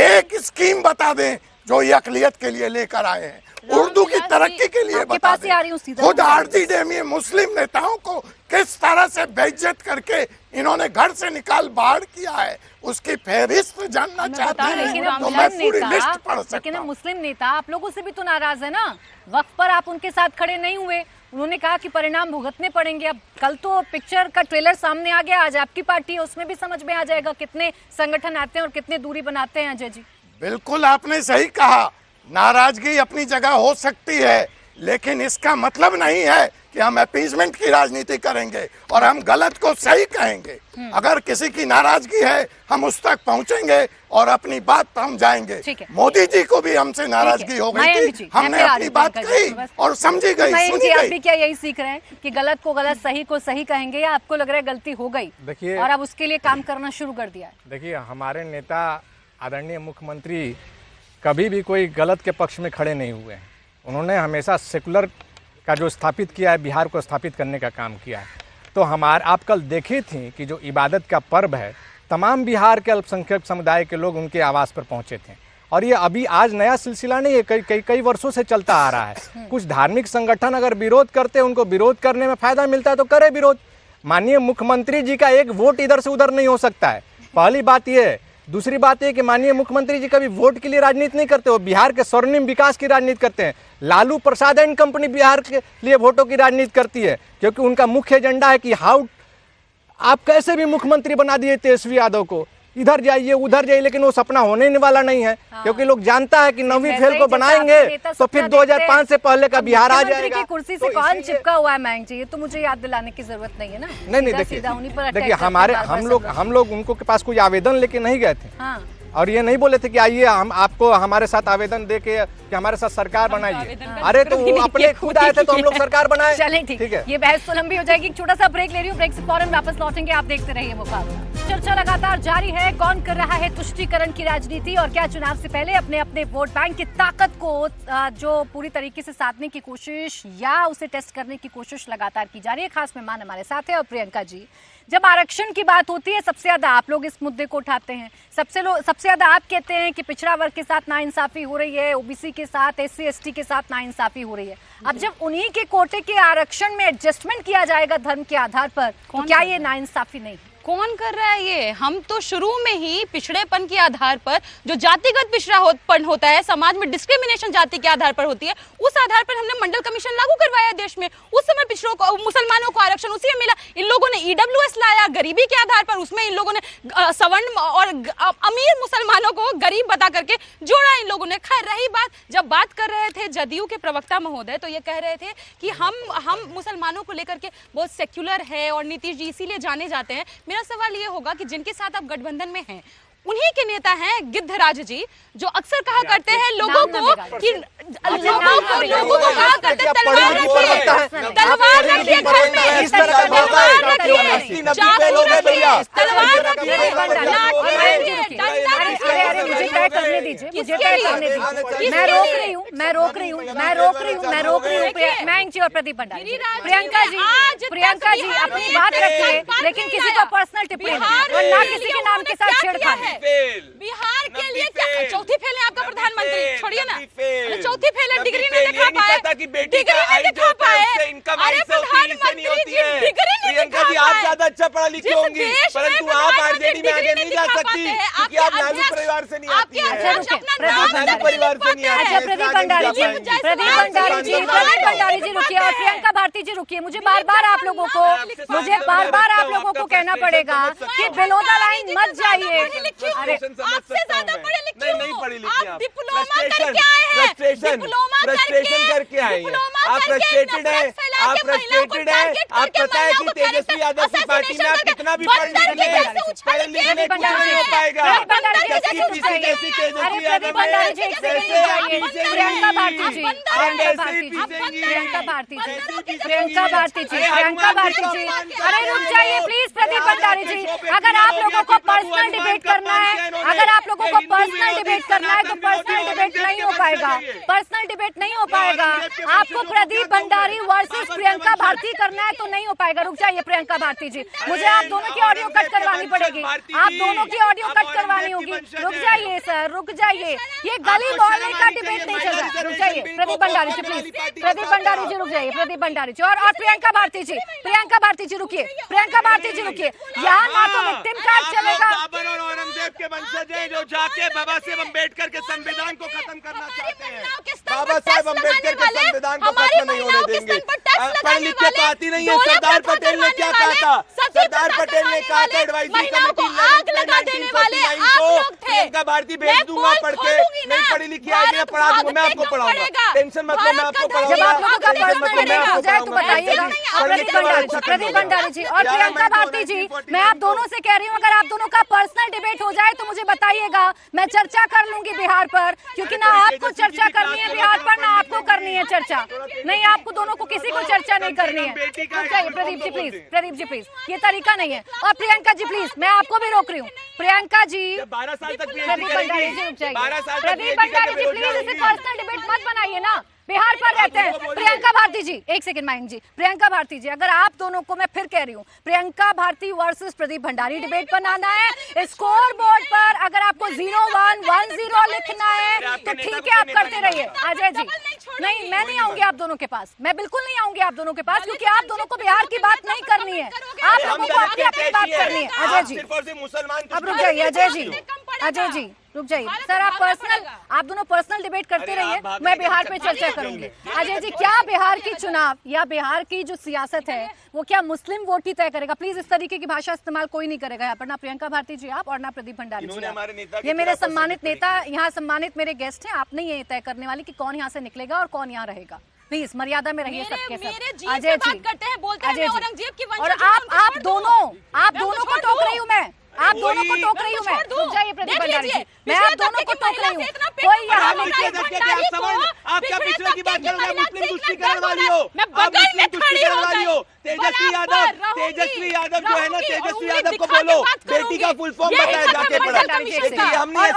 एक स्कीम बता दें जो ये अक़लियत के लिए लेकर आए हैं, उर्दू की तरक्की के लिए बता दें। खुद आरजी डेमी मुस्लिम नेताओं को किस तरह से बेइज्जत करके इन्होंने घर से निकाल बाहर किया है, उसकी फहरिस्त जानना चाहते हैं तो मैं पूरी लिस्ट पढ़ सकता हूं। लेकिन मुस्लिम नेता आप लोगों से भी तो नाराज है ना, वक्त पर आप उनके साथ खड़े नहीं हुए। उन्होंने कहा कि परिणाम भुगतने पड़ेंगे। अब कल तो पिक्चर का ट्रेलर सामने आ गया, आज आपकी पार्टी है, उसमें भी समझ में आ जाएगा कितने संगठन आते हैं और कितने दूरी बनाते हैं। अजय जी बिल्कुल आपने सही कहा, नाराजगी अपनी जगह हो सकती है, लेकिन इसका मतलब नहीं है कि हम अपीजमेंट की राजनीति करेंगे और हम गलत को सही कहेंगे। अगर किसी की नाराजगी है हम उस तक पहुंचेंगे और अपनी बात हम जाएंगे। मोदी जी को भी हमसे नाराजगी हो गई थी, हमने अपनी बात कही और समझी गई, सुनी गई। आप भी क्या यही सीख रहे हैं कि गलत को गलत, सही को सही कहेंगे, या आपको लग रहा है गलती हो गई देखिए और अब उसके लिए काम करना शुरू कर दिया? देखिए हमारे नेता आदरणीय मुख्यमंत्री कभी भी कोई गलत के पक्ष में खड़े नहीं हुए हैं। उन्होंने हमेशा सेकुलर का जो स्थापित किया है, बिहार को स्थापित करने का काम किया है। तो आप कल देखी थी कि जो इबादत का पर्व है, तमाम बिहार के अल्पसंख्यक समुदाय के लोग उनके आवास पर पहुंचे थे और ये अभी आज नया सिलसिला नहीं है, कई वर्षों से चलता आ रहा है। कुछ धार्मिक संगठन अगर विरोध करते हैं, उनको विरोध करने में फायदा मिलता है तो करे विरोध। माननीय मुख्यमंत्री जी का एक वोट इधर से उधर नहीं हो सकता है, पहली बात ये है। दूसरी बात है कि माननीय मुख्यमंत्री जी कभी वोट के लिए राजनीति नहीं करते, वो बिहार के स्वर्णिम विकास की राजनीति करते हैं। लालू प्रसाद एंड कंपनी बिहार के लिए वोटों की राजनीति करती है, क्योंकि उनका मुख्य एजेंडा है कि हाउ आप कैसे भी मुख्यमंत्री बना दिए तेजस्वी यादव को, इधर जाइए उधर जाइए, लेकिन वो सपना होने वाला नहीं है। क्योंकि लोग जानता है कि 9वीं फेल को बनाएंगे तो फिर 2005 से पहले का बिहार आ जाएगा। की कुर्सी से कौन चिपका हुआ है मयंक जी, ये तो मुझे याद दिलाने की जरूरत नहीं है ना। नहीं देखिए हम लोग उनको के पास कोई आवेदन लेके नहीं गए थे और ये नहीं बोले थे कि आइए हम आपको हमारे साथ आवेदन दे के कि हमारे साथ सरकार बनाइए। अरे तो वो अपने खुद आए थे तो हम लोग सरकार बनाए। चलें ठीक है, ये बहस तो लंबी हो जाएगी। छोटा सा ब्रेक ले रही हूँ, ब्रेक से फौरन वापस लौटेंगे। आप देखते रहिए मुकाबला। चर्चा लगातार जारी है, कौन कर रहा है तुष्टीकरण की राजनीति और क्या चुनाव से पहले अपने अपने वोट बैंक की ताकत को जो पूरी तरीके से साधने की कोशिश या उसे टेस्ट करने की कोशिश लगातार की जा रही है। खास मेहमान हमारे साथ है और प्रियंका जी, जब आरक्षण की बात होती है सबसे ज्यादा आप लोग इस मुद्दे को उठाते हैं, सबसे ज्यादा आप कहते हैं कि पिछड़ा वर्ग के साथ नाइंसाफी हो रही है, ओबीसी के साथ, SC ST के साथ नाइंसाफी हो रही है। अब जब उन्हीं के कोटे के आरक्षण में एडजस्टमेंट किया जाएगा धर्म के आधार पर, तो क्या ये नाइंसाफी नहीं? कौन कर रहा है ये? हम तो शुरू में ही पिछड़ेपन के आधार पर, जो जातिगत पिछड़ापन होता है, समाज में डिस्क्रिमिनेशन जाति के आधार पर होती है, उस आधार पर हमने मंडल कमीशन लागू करवाया देश में। उस समय पिछड़ों को, मुसलमानों को आरक्षण उसी में मिला। इन लोगों ने ईडब्ल्यूएस लाया गरीबी के आधार पर, उसमें इन लोगों ने सवर्ण और अमीर मुसलमानों को गरीब बता करके जोड़ा इन लोगों ने। खैर रही बात, जब बात कर रहे थे जदयू के प्रवक्ता महोदय तो ये कह रहे थे कि हम मुसलमानों को लेकर के बहुत सेक्युलर है और नीतीश जी इसीलिए जाने जाते हैं। मेरा सवाल ये होगा कि जिनके साथ आप गठबंधन में हैं उन्हीं के नेता हैं गिद्धराज जी, जो अक्सर कहा करते हैं लोगों को कि लोगों को कहा करते हैं तलवार रखिए, तलवार रखिए घर में, तलवार रखिए, तलवार रखिए, अरे मुझे तय करने दीजिए, मुझे तय करने दीजिए। मैं रोक रही हूँ मयंक जी और प्रदीप भंडारी। प्रियंका जी अपनी बात रखिए, लेकिन किसी को पर्सनल टिप्पणी और ना किसी के नाम के साथ छेड़खानी। बिहार के लिए चौथी फेल है आपका प्रधानमंत्री, छोड़िए ना, चौथी फेल है, डिग्री नहीं दिखा पाए, डिग्री नहीं दिखा पाए। अरे प्रधानमंत्री जी डिग्री नहीं दिखा पाए। आप ज्यादा अच्छा पढ़ा लिखी होंगी, परंतु आप आरजेडी में आगे नहीं जा सकती क्योंकि आप लालू परिवार से नहीं आती हैं। लालू परिवार से नहीं आती हैं। प्रदीप भंडारी जी रुकिए और प्रियंका भारती जी रुकिए। मुझे बार बार आप लोगों को कहना पड़ेगा कि बिलो द लाइन मत जाइए। अरे आपसे ज्यादा पढ़े लिखे नहीं पढ़ी लिखी, आप डिप्लोमा करके आए हैं, फ्रस्ट्रेशन करके आए हैं, आप फ्रस्ट्रेटेड हैं, आप पता है कि तेजस्वी यादव की पार्टी में आप कितना भी पढ़ लिख ले, पढ़ लिखने कुछ नहीं हो पाएगा। तेजस्वी यादव प्रियंका भारती जी, अरे रुक जाइए प्लीज प्रदीप भंडारी जी। अगर आप लोगों को पर्सनल डिबेट करना है, तो पर्सनल डिबेट नहीं हो पाएगा। आपको प्रदीप भंडारी वर्सेस प्रियंका भारती करना है तो नहीं हो पाएगा। रुक जाइए प्रियंका भारती जी, मुझे आप दोनों की ऑडियो कट करवानी पड़ेगी, होगी। रुक जाइए सर, रुक जाइए, ये गली मोहल्ले का डिबेट नहीं चल रहा। रुक जाइए प्रदीप भंडारी जी प्लीज, प्रदीप भंडारी जी रुक जाइए, प्रदीप भंडारी जी और प्रियंका भारती जी रुकिए, यहाँ ना तो विक्टिम कार्ड चलेगा। बाबर और औरंगजेब के वंशज हैं जो जाके बाबा साहेब अम्बेडकर के संविधान को खत्म करना चाहते हैं। बाबा साहेब अम्बेडकर के संविधान को खत्म नहीं होने देंगे। पढ़ लिख के तो आती नहीं है। सरदार पटेल ने क्या कहा था? सरदार पटेल ने कहा था एडवाइजरी कमेटी को प्रियंका भारती भेज दूंगा पढ़ के, नहीं पढ़ी लिखी आएगी मैं पढ़ा दूंगा, मैं आपको पढ़ाऊंगा, टेंशन मत लो, मैं आपको पढ़ाऊंगा। प्रदीप भंडारी जी और प्रियंका भारती जी, मैं आप दोनों से कह रही हूँ अगर आप दोनों का पर्सनल डिबेट हो जाए तो मुझे बताइएगा, मैं चर्चा कर लूंगी बिहार पर, क्योंकि ना आपको चर्चा करनी है बिहार पर, ना आपको करनी है चर्चा। नहीं, आपको दोनों को किसी को चर्चा नहीं करनी है। प्रदीप जी प्लीज, ये तरीका नहीं है। और प्रियंका जी प्लीज, मैं आपको भी रोक रही हूँ। प्रियंका जी, 12 साल तक प्रदीप भंडारी जी रुक जाइए। प्रदीप भंडारी जी प्लीज इसे पर्सनल डिबेट मत बनाइए ना, बिहार पर रहते हैं। प्रियंका भारती जी, एक सेकंड मयंक जी, प्रियंका भारती जी, अगर आप दोनों को, मैं फिर कह रही हूँ, प्रियंका भारती वर्सेस प्रदीप भंडारी डिबेट बनाना है, स्कोर बोर्ड पर अगर आपको 0110 लिखना है तो ठीक है, आप करते रहिए। अजय जी, नहीं, मैं नहीं आऊंगी आप दोनों के पास, मैं बिल्कुल नहीं आऊंगी आप दोनों के पास, क्योंकि आप दोनों को बिहार की बात नहीं करनी है, आप लोगों को अपनी अपनी बात करनी है। अजय जी अब रुक जाइए, अजय जी रुक जाइए सर, आप दोनों पर्सनल डिबेट करते रहिए, मैं बिहार पे चर्चा करूंगी। अजय जी, क्या बिहार की चुनाव या बिहार की जो सियासत है वो क्या मुस्लिम वोट ही तय करेगा? प्लीज इस तरीके की भाषा इस्तेमाल कोई नहीं करेगा यहाँ पर, ना प्रियंका भारती जी आप और ना प्रदीप भंडारी जी आप। ये मेरे सम्मानित नेता, यहाँ सम्मानित मेरे गेस्ट हैं, आप नहीं ये तय करने वाली कि कौन यहाँ से निकलेगा और कौन यहाँ रहेगा। प्लीज मर्यादा में रहिए सबके सब। अजय जी, और आप दोनों को टोक रही हूँ मैं, आप दोनों को टोक रही हूँ मैं। रुक जाइए प्रदीप भंडारी जी, मैं आप दोनों को टोक रही हूँ, कोई यहाँ नहीं। आप क्या पिछले की बात करोगे? मुस्लिम तुष्टीकरण वाली हो, आप मुस्लिम तुष्टीकरण वाली हो। तेजस्वी यादव जो है ना, तेजस्वी यादव को बोलो बेटी का फुल फॉर्म बताया जाके पढ़ा। हम नहीं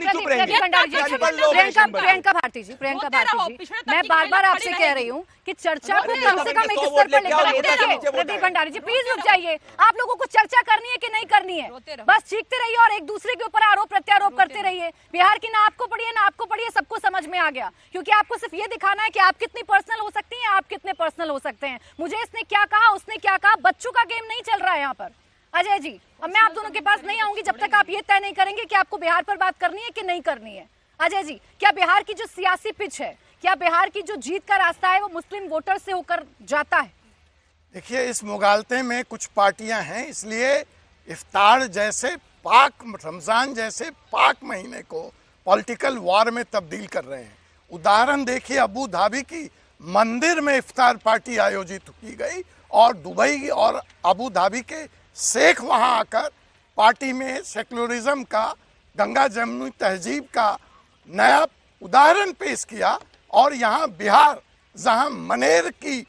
चुप रहेंगे। प्रियंका भारती जी, मैं बार बार आपसे कह रही हूँ कि चर्चा को कम से कम एक स्तर पर लेकर आइए। प्रदीप भंडारी जी प्लीज रुक जाइए, आप लोगों को चर्चा करनी है कि नहीं करनी है? बस चीखते रहिए और एक दूसरे के ऊपर आरोप प्रत्यारोप करते रहिए। बिहार की ना आपको पढ़िए, सबको समझ में आ गया, क्योंकि आपको सिर्फ ये दिखाना है कि आप कितनी पर्सनल हो सकती हैं, आप कितने पर्सनल हो सकते हैं। मुझे इसने क्या कहा, उसने क्या कहा, बच्चों का गेम नहीं चल रहा है यहाँ पर। अजय जी, अब मैं आप दोनों के पास नहीं आऊंगी जब तक आप ये तय नहीं करेंगे कि आपको बिहार पर बात करनी है कि नहीं करनी है। अजय जी, क्या बिहार की जो सियासी पिच है, क्या बिहार की जो जीत का रास्ता है वो मुस्लिम वोटर से होकर जाता है? देखिए, इस मुगालते में कुछ पार्टियां हैं, इसलिए इफ्तार जैसे पाक, रमज़ान जैसे पाक महीने को पॉलिटिकल वॉर में तब्दील कर रहे हैं। उदाहरण देखिए, अबू धाबी की मंदिर में इफ्तार पार्टी आयोजित की गई और दुबई और अबू धाबी के शेख वहां आकर पार्टी में सेक्युलरिज्म का, गंगा जमुनी तहजीब का नया उदाहरण पेश किया। और यहाँ बिहार, जहाँ मनेर की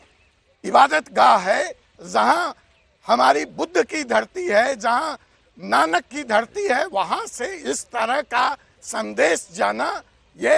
इबादत गाह है, जहाँ हमारी बुद्ध की धरती है, जहाँ नानक की धरती है, वहाँ से इस तरह का संदेश जाना ये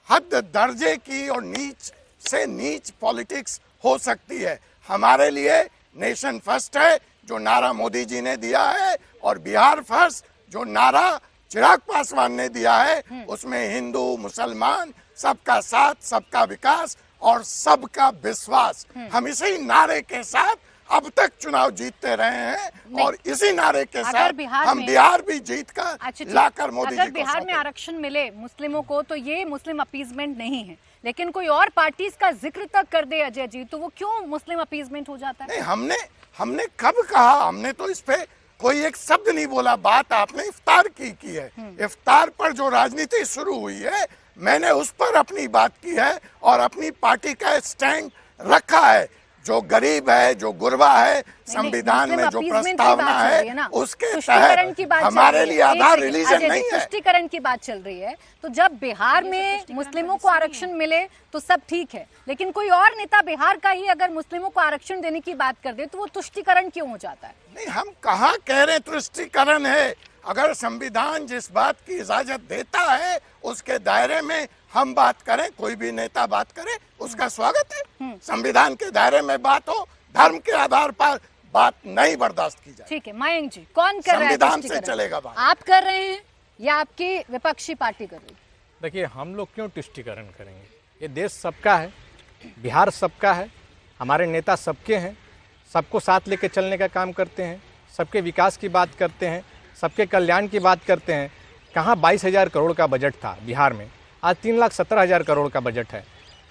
हद दर्जे की और नीच से नीच पॉलिटिक्स हो सकती है। हमारे लिए नेशन फर्स्ट है जो नारा मोदी जी ने दिया है, और बिहार फर्स्ट जो नारा चिराग पासवान ने दिया है, उसमें हिंदू मुसलमान सबका साथ, सबका विकास और सबका विश्वास, हम इसी नारे के साथ अब तक चुनाव जीतते रहे हैं और इसी नारे के साथ हम बिहार भी जीत कर लाकर मोदी जी को अगर बिहार में आरक्षण मिले मुस्लिमों को तो ये मुस्लिम अपीजमेंट नहीं है, लेकिन कोई और पार्टी इसका जिक्र तक कर दे अजय जी, तो वो क्यों मुस्लिम अपीजमेंट हो जाता है? नहीं, हमने कब कहा? हमने तो इस पे कोई एक शब्द नहीं बोला। बात आपने इफ्तार की है। इफ्तार पर जो राजनीति शुरू हुई है, मैंने उस पर अपनी बात की है और अपनी पार्टी का स्टैंड रखा है। जो गरीब है, जो गुरबा है, संविधान में जो प्रस्तावना है उसके तहत हमारे लिए आधार रिलीजन नहीं है। तुष्टीकरण की बात चल रही है, तो जब बिहार में मुस्लिमों को आरक्षण मिले तो सब ठीक है, लेकिन कोई और नेता बिहार का ही अगर मुस्लिमों को आरक्षण देने की बात कर दे तो वो तुष्टीकरण क्यों हो जाता है? नहीं, हम कहाँ कह रहे तुष्टीकरण है। अगर संविधान जिस बात की इजाजत देता है उसके दायरे में हम बात करें, कोई भी नेता बात करे, उसका स्वागत है। संविधान के दायरे में बात हो, धर्म के आधार पर बात नहीं बर्दाश्त की जाए। ठीक है मयंक जी, कौन कर रहा है? संविधान से चलेगा बात। आप कर रहे हैं या आपकी विपक्षी पार्टी कर रही है? देखिए, हम लोग क्यों तुष्टीकरण करेंगे? ये देश सबका है, बिहार सबका है, हमारे नेता सबके हैं, सबको साथ लेके चलने का काम करते हैं, सबके विकास की बात करते हैं, सबके कल्याण की बात करते हैं। कहाँ 22,000 करोड़ का बजट था बिहार में, आज 3,17,000 करोड़ का बजट है।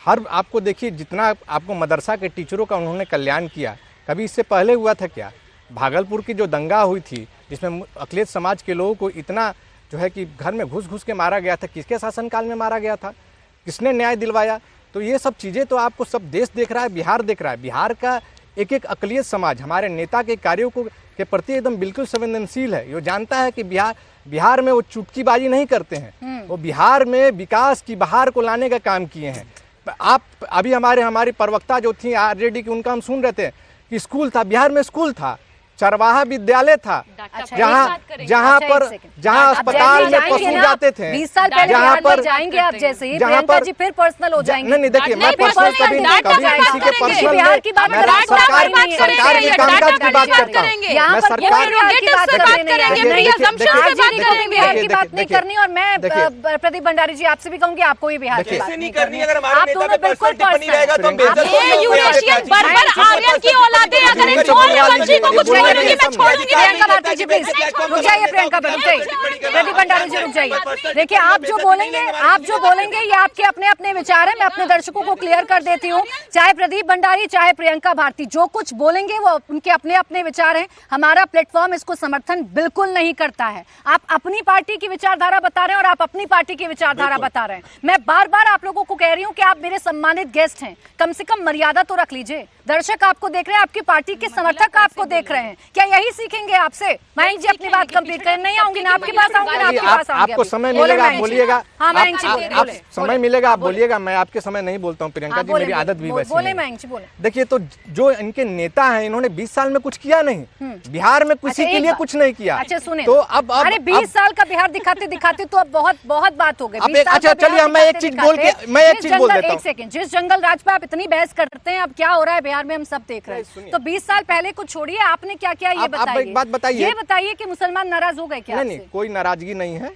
हर आपको देखिए, जितना आपको मदरसा के टीचरों का उन्होंने कल्याण किया, कभी इससे पहले हुआ था क्या? भागलपुर की जो दंगा हुई थी जिसमें अखिलेश समाज के लोगों को इतना जो है कि घर में घुस के मारा गया था, किसके शासनकाल में मारा गया था? किसने न्याय दिलवाया? तो ये सब चीज़ें तो आपको सब देश देख रहा है, बिहार देख रहा है। बिहार का एक एक अक़लियत समाज हमारे नेता के कार्यों को के प्रति एकदम बिल्कुल संवेदनशील है। वो जानता है कि बिहार में वो चुटकीबाजी नहीं करते हैं, वो बिहार में विकास की बहार को लाने का काम किए हैं। आप अभी हमारी प्रवक्ता जो थी आरजेडी की, उनका हम सुन रहे थे कि स्कूल था, बिहार में स्कूल था, चरवाहा विद्यालय था, जहाँ अस्पताल में पशु जाते थे। 20 साल पहले बिहार में जाएंगे आप, जैसे ही प्रियंका जी फिर पर्सनल हो जाएंगे। नहीं देखिए, मैं पर्सनल कभी किसी के पर्सनल बिहार की बात सरकार के कामकाज की बात करता हूँ। यहाँ पर सरकार की बात बिहार की बात नहीं करनी। और मैं प्रदीप भंडारी जी आपसे भी कहूंगी, आपको भी बिहार की बात नहीं करनी। आप दोनों बिल्कुल प्रियंका भारती जी प्लीज रुक जाइए, प्रियंका रुक जाइए, प्रदीप भंडारी जी रुक जाइए। देखिए, आप जो बोलेंगे ये आपके अपने अपने विचार है। मैं अपने दर्शकों को क्लियर कर देती हूँ, चाहे प्रदीप भंडारी चाहे प्रियंका भारती जो कुछ बोलेंगे वो उनके अपने अपने विचार हैं। हमारा प्लेटफॉर्म इसको समर्थन बिल्कुल नहीं करता है। आप अपनी पार्टी की विचारधारा बता रहे हैं और आप अपनी पार्टी की विचारधारा बता रहे हैं। मैं बार बार आप लोगों को कह रही हूँ कि आप मेरे सम्मानित गेस्ट हैं, कम से कम मर्यादा तो रख लीजिए। दर्शक आपको देख रहे हैं, आपकी पार्टी के समर्थक आपको देख रहे हैं, क्या यही सीखेंगे आपसे? मयंक जी अपनी बात कंप्लीट करें। नहीं आऊंगी ना आपके पास, आऊंगी ना आपके पास आऊंगी। आपको समय मिलेगा आप बोलिएगा। हाँ मयंक जी आप समय मिलेगा आप बोलिएगा, मैं आपके समय नहीं बोलता हूँ प्रियंका जी, मेरी आदत भी वैसी बोले मयंक जी बोले। देखिए, तो जो इनके नेता हैं, इन्होंने 20 साल में कुछ किया नहीं, बिहार में किसी के लिए कुछ नहीं किया। अच्छा सुने, तो अब अरे 20 साल का बिहार दिखाते तो अब बहुत बात हो गई। अच्छा चलिए, मैं एक चीज बोल देता हूँ। एक सेकंड, जिस जंगल राज पे आप इतनी बहस करते हैं, अब क्या हो रहा है बिहार में हम सब देख रहे हैं। तो 20 साल पहले कुछ छोड़िए, आपने क्या किया ये बताइए। एक बात बताइए, ये बताइए कि मुसलमान नाराज हो गए क्या? नहीं, कोई नाराजगी नहीं है।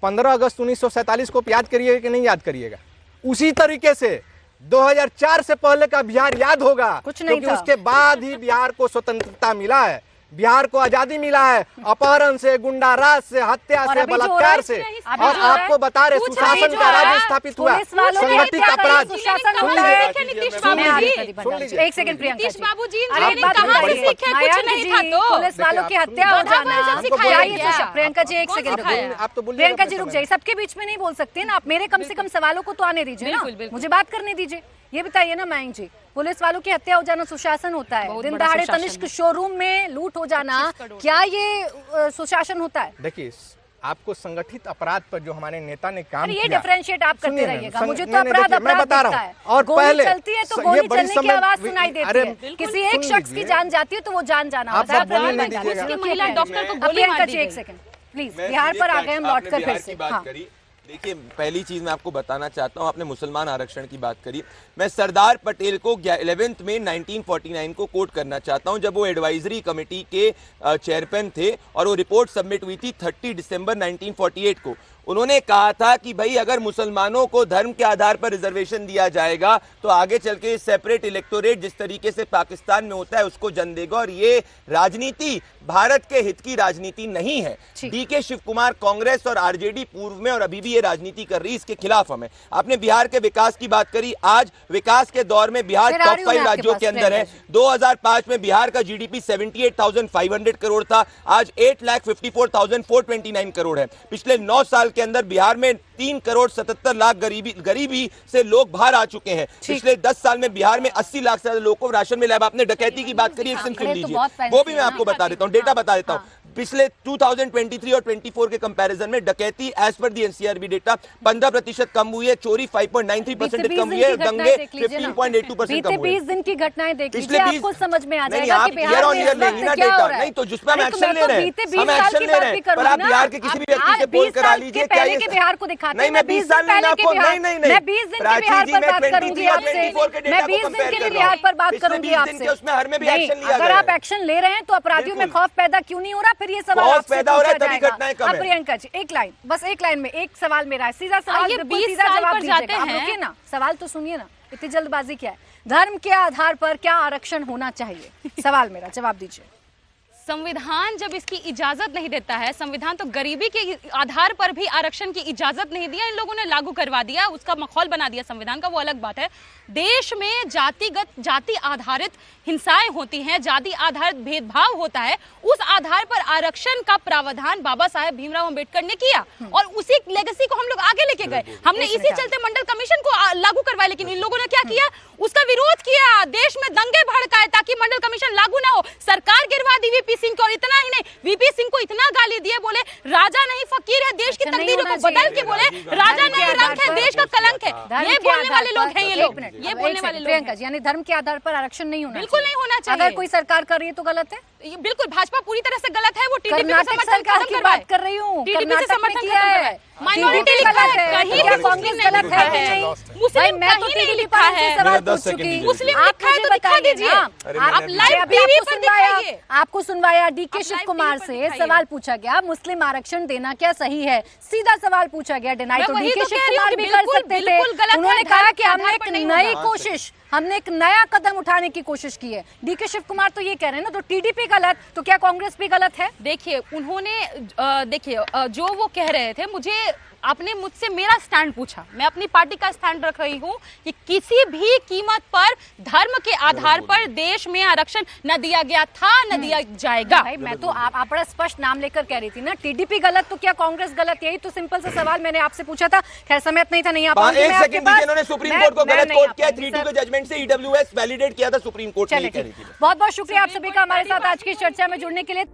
15 अगस्त 1947 को याद करिएगा कि नहीं याद करिएगा? उसी तरीके से 2004 से पहले का बिहार याद होगा, कुछ नहीं क्योंकि उसके बाद ही बिहार को स्वतंत्रता मिला है। बिहार को आजादी मिला है अपहरण से, गुंडाराज से, हत्या और से, अभी जो हो रहा बलात्कार है, से, अभी और जो हो रहा है, आपको बता रहे पूछ सुशासन रही का जो राज्य है, स्थापित हुआ, पुलिस वालों के संगठित हत्या अपराध। करें, सुशासन कहाँ होता से है। सीखे नीतीश सुन बाबू जी? लीजिए, एक सेकंड प्रियंका नीतीश जी। बाबू जी अरे एक बात कहाँ से बताइए, सीखे? कुछ मयंक नहीं जी, था तो पुलिस वालों की हत्या हो गधा जाना, वर्जन क्या सिखाया ये गया? प्रियंका जी एक कौन सेकंड सिखाया? आप तो बोलिए प्रियंका अपने जी रुक समय जाइए, सबके बीच में नहीं बोल सकते ना आप, मेरे कम से कम सवालों को तो आने दीजिए ना, बिल्कुल, बिल्कुल। मुझे बात करने दीजिए। ये बताइए ना मयंक जी, पुलिस वालों की हत्या हो जाना सुशासन होता है, बहुत दिन बड़ा दहाड़े सुशासन तनिष्क है। शोरूम में लूट हो जाना, 25 करोड़। क्या ये सुशासन होता है? देखिए, आपको संगठित अपराध पर जो हमारे नेता ने काम अरे ये किया, डिफरेंशिएट आप करते सुनिए ना, रहिएगा, संग- मुझे तो नहीं, नहीं, अपराध देखिए, मैं अपराध बता रहा दिखता हूँ। है, और गोली पहले चलती है तो ये गोली बड़ी चलने की समय- आवाज सुनाई अरे, देती है, किसी सुन एक शख्स की लीजिए। जान जाती है तो वो जान जाना आप होता है। सब बोलने अपराध नहीं नहीं दीजिएगा। करना। उसकी महिला डॉक्टर को अब गोली प्रियंका मार जी दी एक गई। सेकंड प्लीज, मैं बिहार सीधे पर आ फैक्ट- गए हम लौट आपने कर फिर बिहार से। की बात हाँ। करी। देखिए, पहली चीज मैं आपको बताना चाहता हूं, आपने मुसलमान आरक्षण की बात करी, मैं सरदार पटेल को 11th में 1949 को कोट करना चाहता हूं, जब वो एडवाइजरी कमेटी के चेयरमैन थे और वो रिपोर्ट सबमिट हुई थी 30 दिसंबर 1948 को। उन्होंने कहा था कि भाई अगर मुसलमानों को धर्म के आधार पर रिजर्वेशन दिया जाएगा तो आगे चल के सेपरेट इलेक्टोरेट जिस तरीके से पाकिस्तान में होता है उसको जन्म देगा, और ये राजनीति भारत के हित की राजनीति नहीं है। डीके शिव कुमार कांग्रेस और आरजेडी पूर्व में और अभी भी ये राजनीति कर रही है, इसके खिलाफ हमें। आपने बिहार के विकास की बात करी, आज विकास के दौर में बिहार फिर आ टॉप रही हूँ 5 मैं आपके राज्यों पास, के अंदर है। प्रियंका 2005 में बिहार का जीडीपी 78,500 करोड़ था, आज 8,54,429 करोड़ है। पिछले 9 साल के अंदर बिहार में 3,77,00,000 गरीबी से लोग बाहर आ चुके हैं। पिछले 10 साल में बिहार में 80 लाख से ज्यादा लोगों को राशन मिला है। आपने डकैती की बात करी, एक सुन आंकड़े तो लीजिए, बहुत वो भी fancy मैं आपको हैं। बता देता हूँ, डेटा बता देता हूँ। पिछले 2023 और 24 के कंपैरिजन में डकैती एज पर दी एनसीआरबी डेटा 15% कम हुई है, चोरी 5.93% कम हुई है, दंगे 15.82% कम हुए। 20 दिन की घटनाएं देख पिछले लीजिए, 20 आपको समझ में आ नहीं, जाएगा आप कि बिहार ईयर ऑन में ईयर इस वक्त लेंगी ना क्या हो डेटा, रहा है। नहीं तो जिस पर हम अरे एक्शन मैं ले तो रहे बीते हैं, 20 हम साल एक्शन की ले बात रहे भी हैं, पर करूंगी आप ना। बिहार के किसी भी व्यक्ति आप से पोल 20 करा साल लीजिए, के क्या पहले ये के बिहार को दिखाते नहीं, हैं, मैं 20 साल नहीं, आपको नहीं नहीं मैं 20 दिन के प्राची बिहार जी, पर मैं बात 23 करूंगी और आपसे, 24 के मैं डेटा को 20 दिन कंपेयर के कर रहा बिहार हूं। पर बात पिछले करूंगी 20 दिन आपसे। के उसमें हर में भी नहीं, एक्शन लिया अगर गया आप है। एक्शन ले रहे हैं तो अपराधियों में बिल्कुल। खौफ पैदा क्यों नहीं हो रहा, फिर ये सवाल खौफ आपसे पैदा हो रहा है, पूछा तभी जाएगा। घटनाएं कम अब है। प्रियंका जी एक लाइन, बस एक लाइन में एक सवाल मेरा है, सीधा सवाल, आइए, बिल्कुल 20 सीधा साल जवाब पर जाते दीजिएगा। आप हैं। रुकिए ना, सवाल तो सुनिए ना, इतनी जल्दबाजी क्या है? धर्म के आधार पर क्या आरक्षण होना चाहिए, सवाल मेरा, जवाब दीजिए। संविधान जब इसकी इजाजत नहीं देता है, संविधान तो गरीबी के आधार पर भी आरक्षण की इजाजत नहीं दिया, इन लोगों ने लागू करवा दिया, उसका माहौल बना दिया संविधान का, वो अलग बात है। देश में जाति आधारित हिंसाएं होती हैं, जाति आधारित भेदभाव होता है, उस आधार पर आरक्षण का प्रावधान बाबा साहेब भीमराव अंबेडकर ने किया और उसी लेगेसी को हम लोग आगे लेके गए। हमने इसी चलते मंडल कमीशन को लागू करवाया, लेकिन इन लोगों ने क्या किया, उसका विरोध किया, देश में दंगे भड़काए ताकि मंडल कमीशन लागू ना हो, सरकार गिरवा दी वीपी सिंह को, और इतना ही नहीं, वीपी सिंह को इतना गाली दिए, बोले राजा नहीं फकीर है, देश की तकदीरों को बदल के बोले राजा नहीं रंक है, देश का कलंक है। ये बोलने वाले लोग हैं ये लोग, ये बोलने वाले लोग प्रियंका जी, यानी धर्म के आधार पर आरक्षण नहीं होना बिल्कुल नहीं होना चाहिए। अगर कोई सरकार कर रही है तो गलत है। ये बिल्कुल भाजपा पूरी तरह से गलत है, वो टीडीपी का कर्नाटक समर्थन सरकार खत्म की करवाए। बात कर रही हूँ, टीडीपी से कर्नाटक में समर्थन किया खत्म है, करवाए। माइनॉरिटी टीडीपी लिखा गलत है, कहीं क्या भी कांग्रेस मुस्लिम गलत है कि नहीं नहीं? मुस्लिम भाई मैं तो कहीं नहीं टीडीपी लिखा पर है। से सवाल मेरा 10 पूछ सेकंड चुकी। दीजिए। मुस्लिम आप लिखा है मुझे तो दिखा बताइए दीजिए, ना। आप अभी लाइव आपको टीवी पर सुनवाया, दिखाइए। आपको सुनवाया डीके आप शिव लाइव कुमार टीवी पर से दिखाइए। सवाल पूछा गया, मुस्लिम आरक्षण देना क्या सही है, सीधा सवाल पूछा गया, डिनाई मैं तो वही डीके तो शिव कह रही हूँ कुमार कि भी कर बिल्कुल- सकते थे। बिल्कुल गलत है, उन्होंने धर्म कहा के कि हमने आधार एक पर नहीं नई होना। कोशिश, हमने एक नया कदम उठाने की कोशिश की है। डीके शिव कुमार तो ये कह रहे हैं ना, तो टीडीपी गलत तो क्या कांग्रेस भी गलत है? देखिए उन्होंने देखिए जो वो कह रहे थे, मुझे आपने मुझसे मेरा स्टैंड पूछा, मैं अपनी पार्टी का स्टैंड रख रही हूँ कि किसी भी कीमत पर धर्म के आधार पर देश में आरक्षण न दिया गया था, न दिया जाएगा। भाई मैं तो आप बड़ा स्पष्ट नाम लेकर कह रही थी ना, टीडीपी गलत तो क्या कांग्रेस गलत, यही तो सिंपल सा सवाल मैंने आपसे पूछा था। खैर समय नहीं था, नहीं आ पाऊंगी एक मैं आपके सेकंड पास। दीजिए, इन्होंने सुप्रीम कोर्ट को मैं गलत नहीं कोर्ट आ किया, पाऊंगी, 3-2 सर। के जजमेंट से ईडब्ल्यूएस वैलिडेट किया था सुप्रीम कोर्ट, चलिए नहीं कह ठीक, रही थी। बहुत बहुत शुक्रिया आप सभी का हमारे साथ आज की चर्चा में जुड़ने के लिए।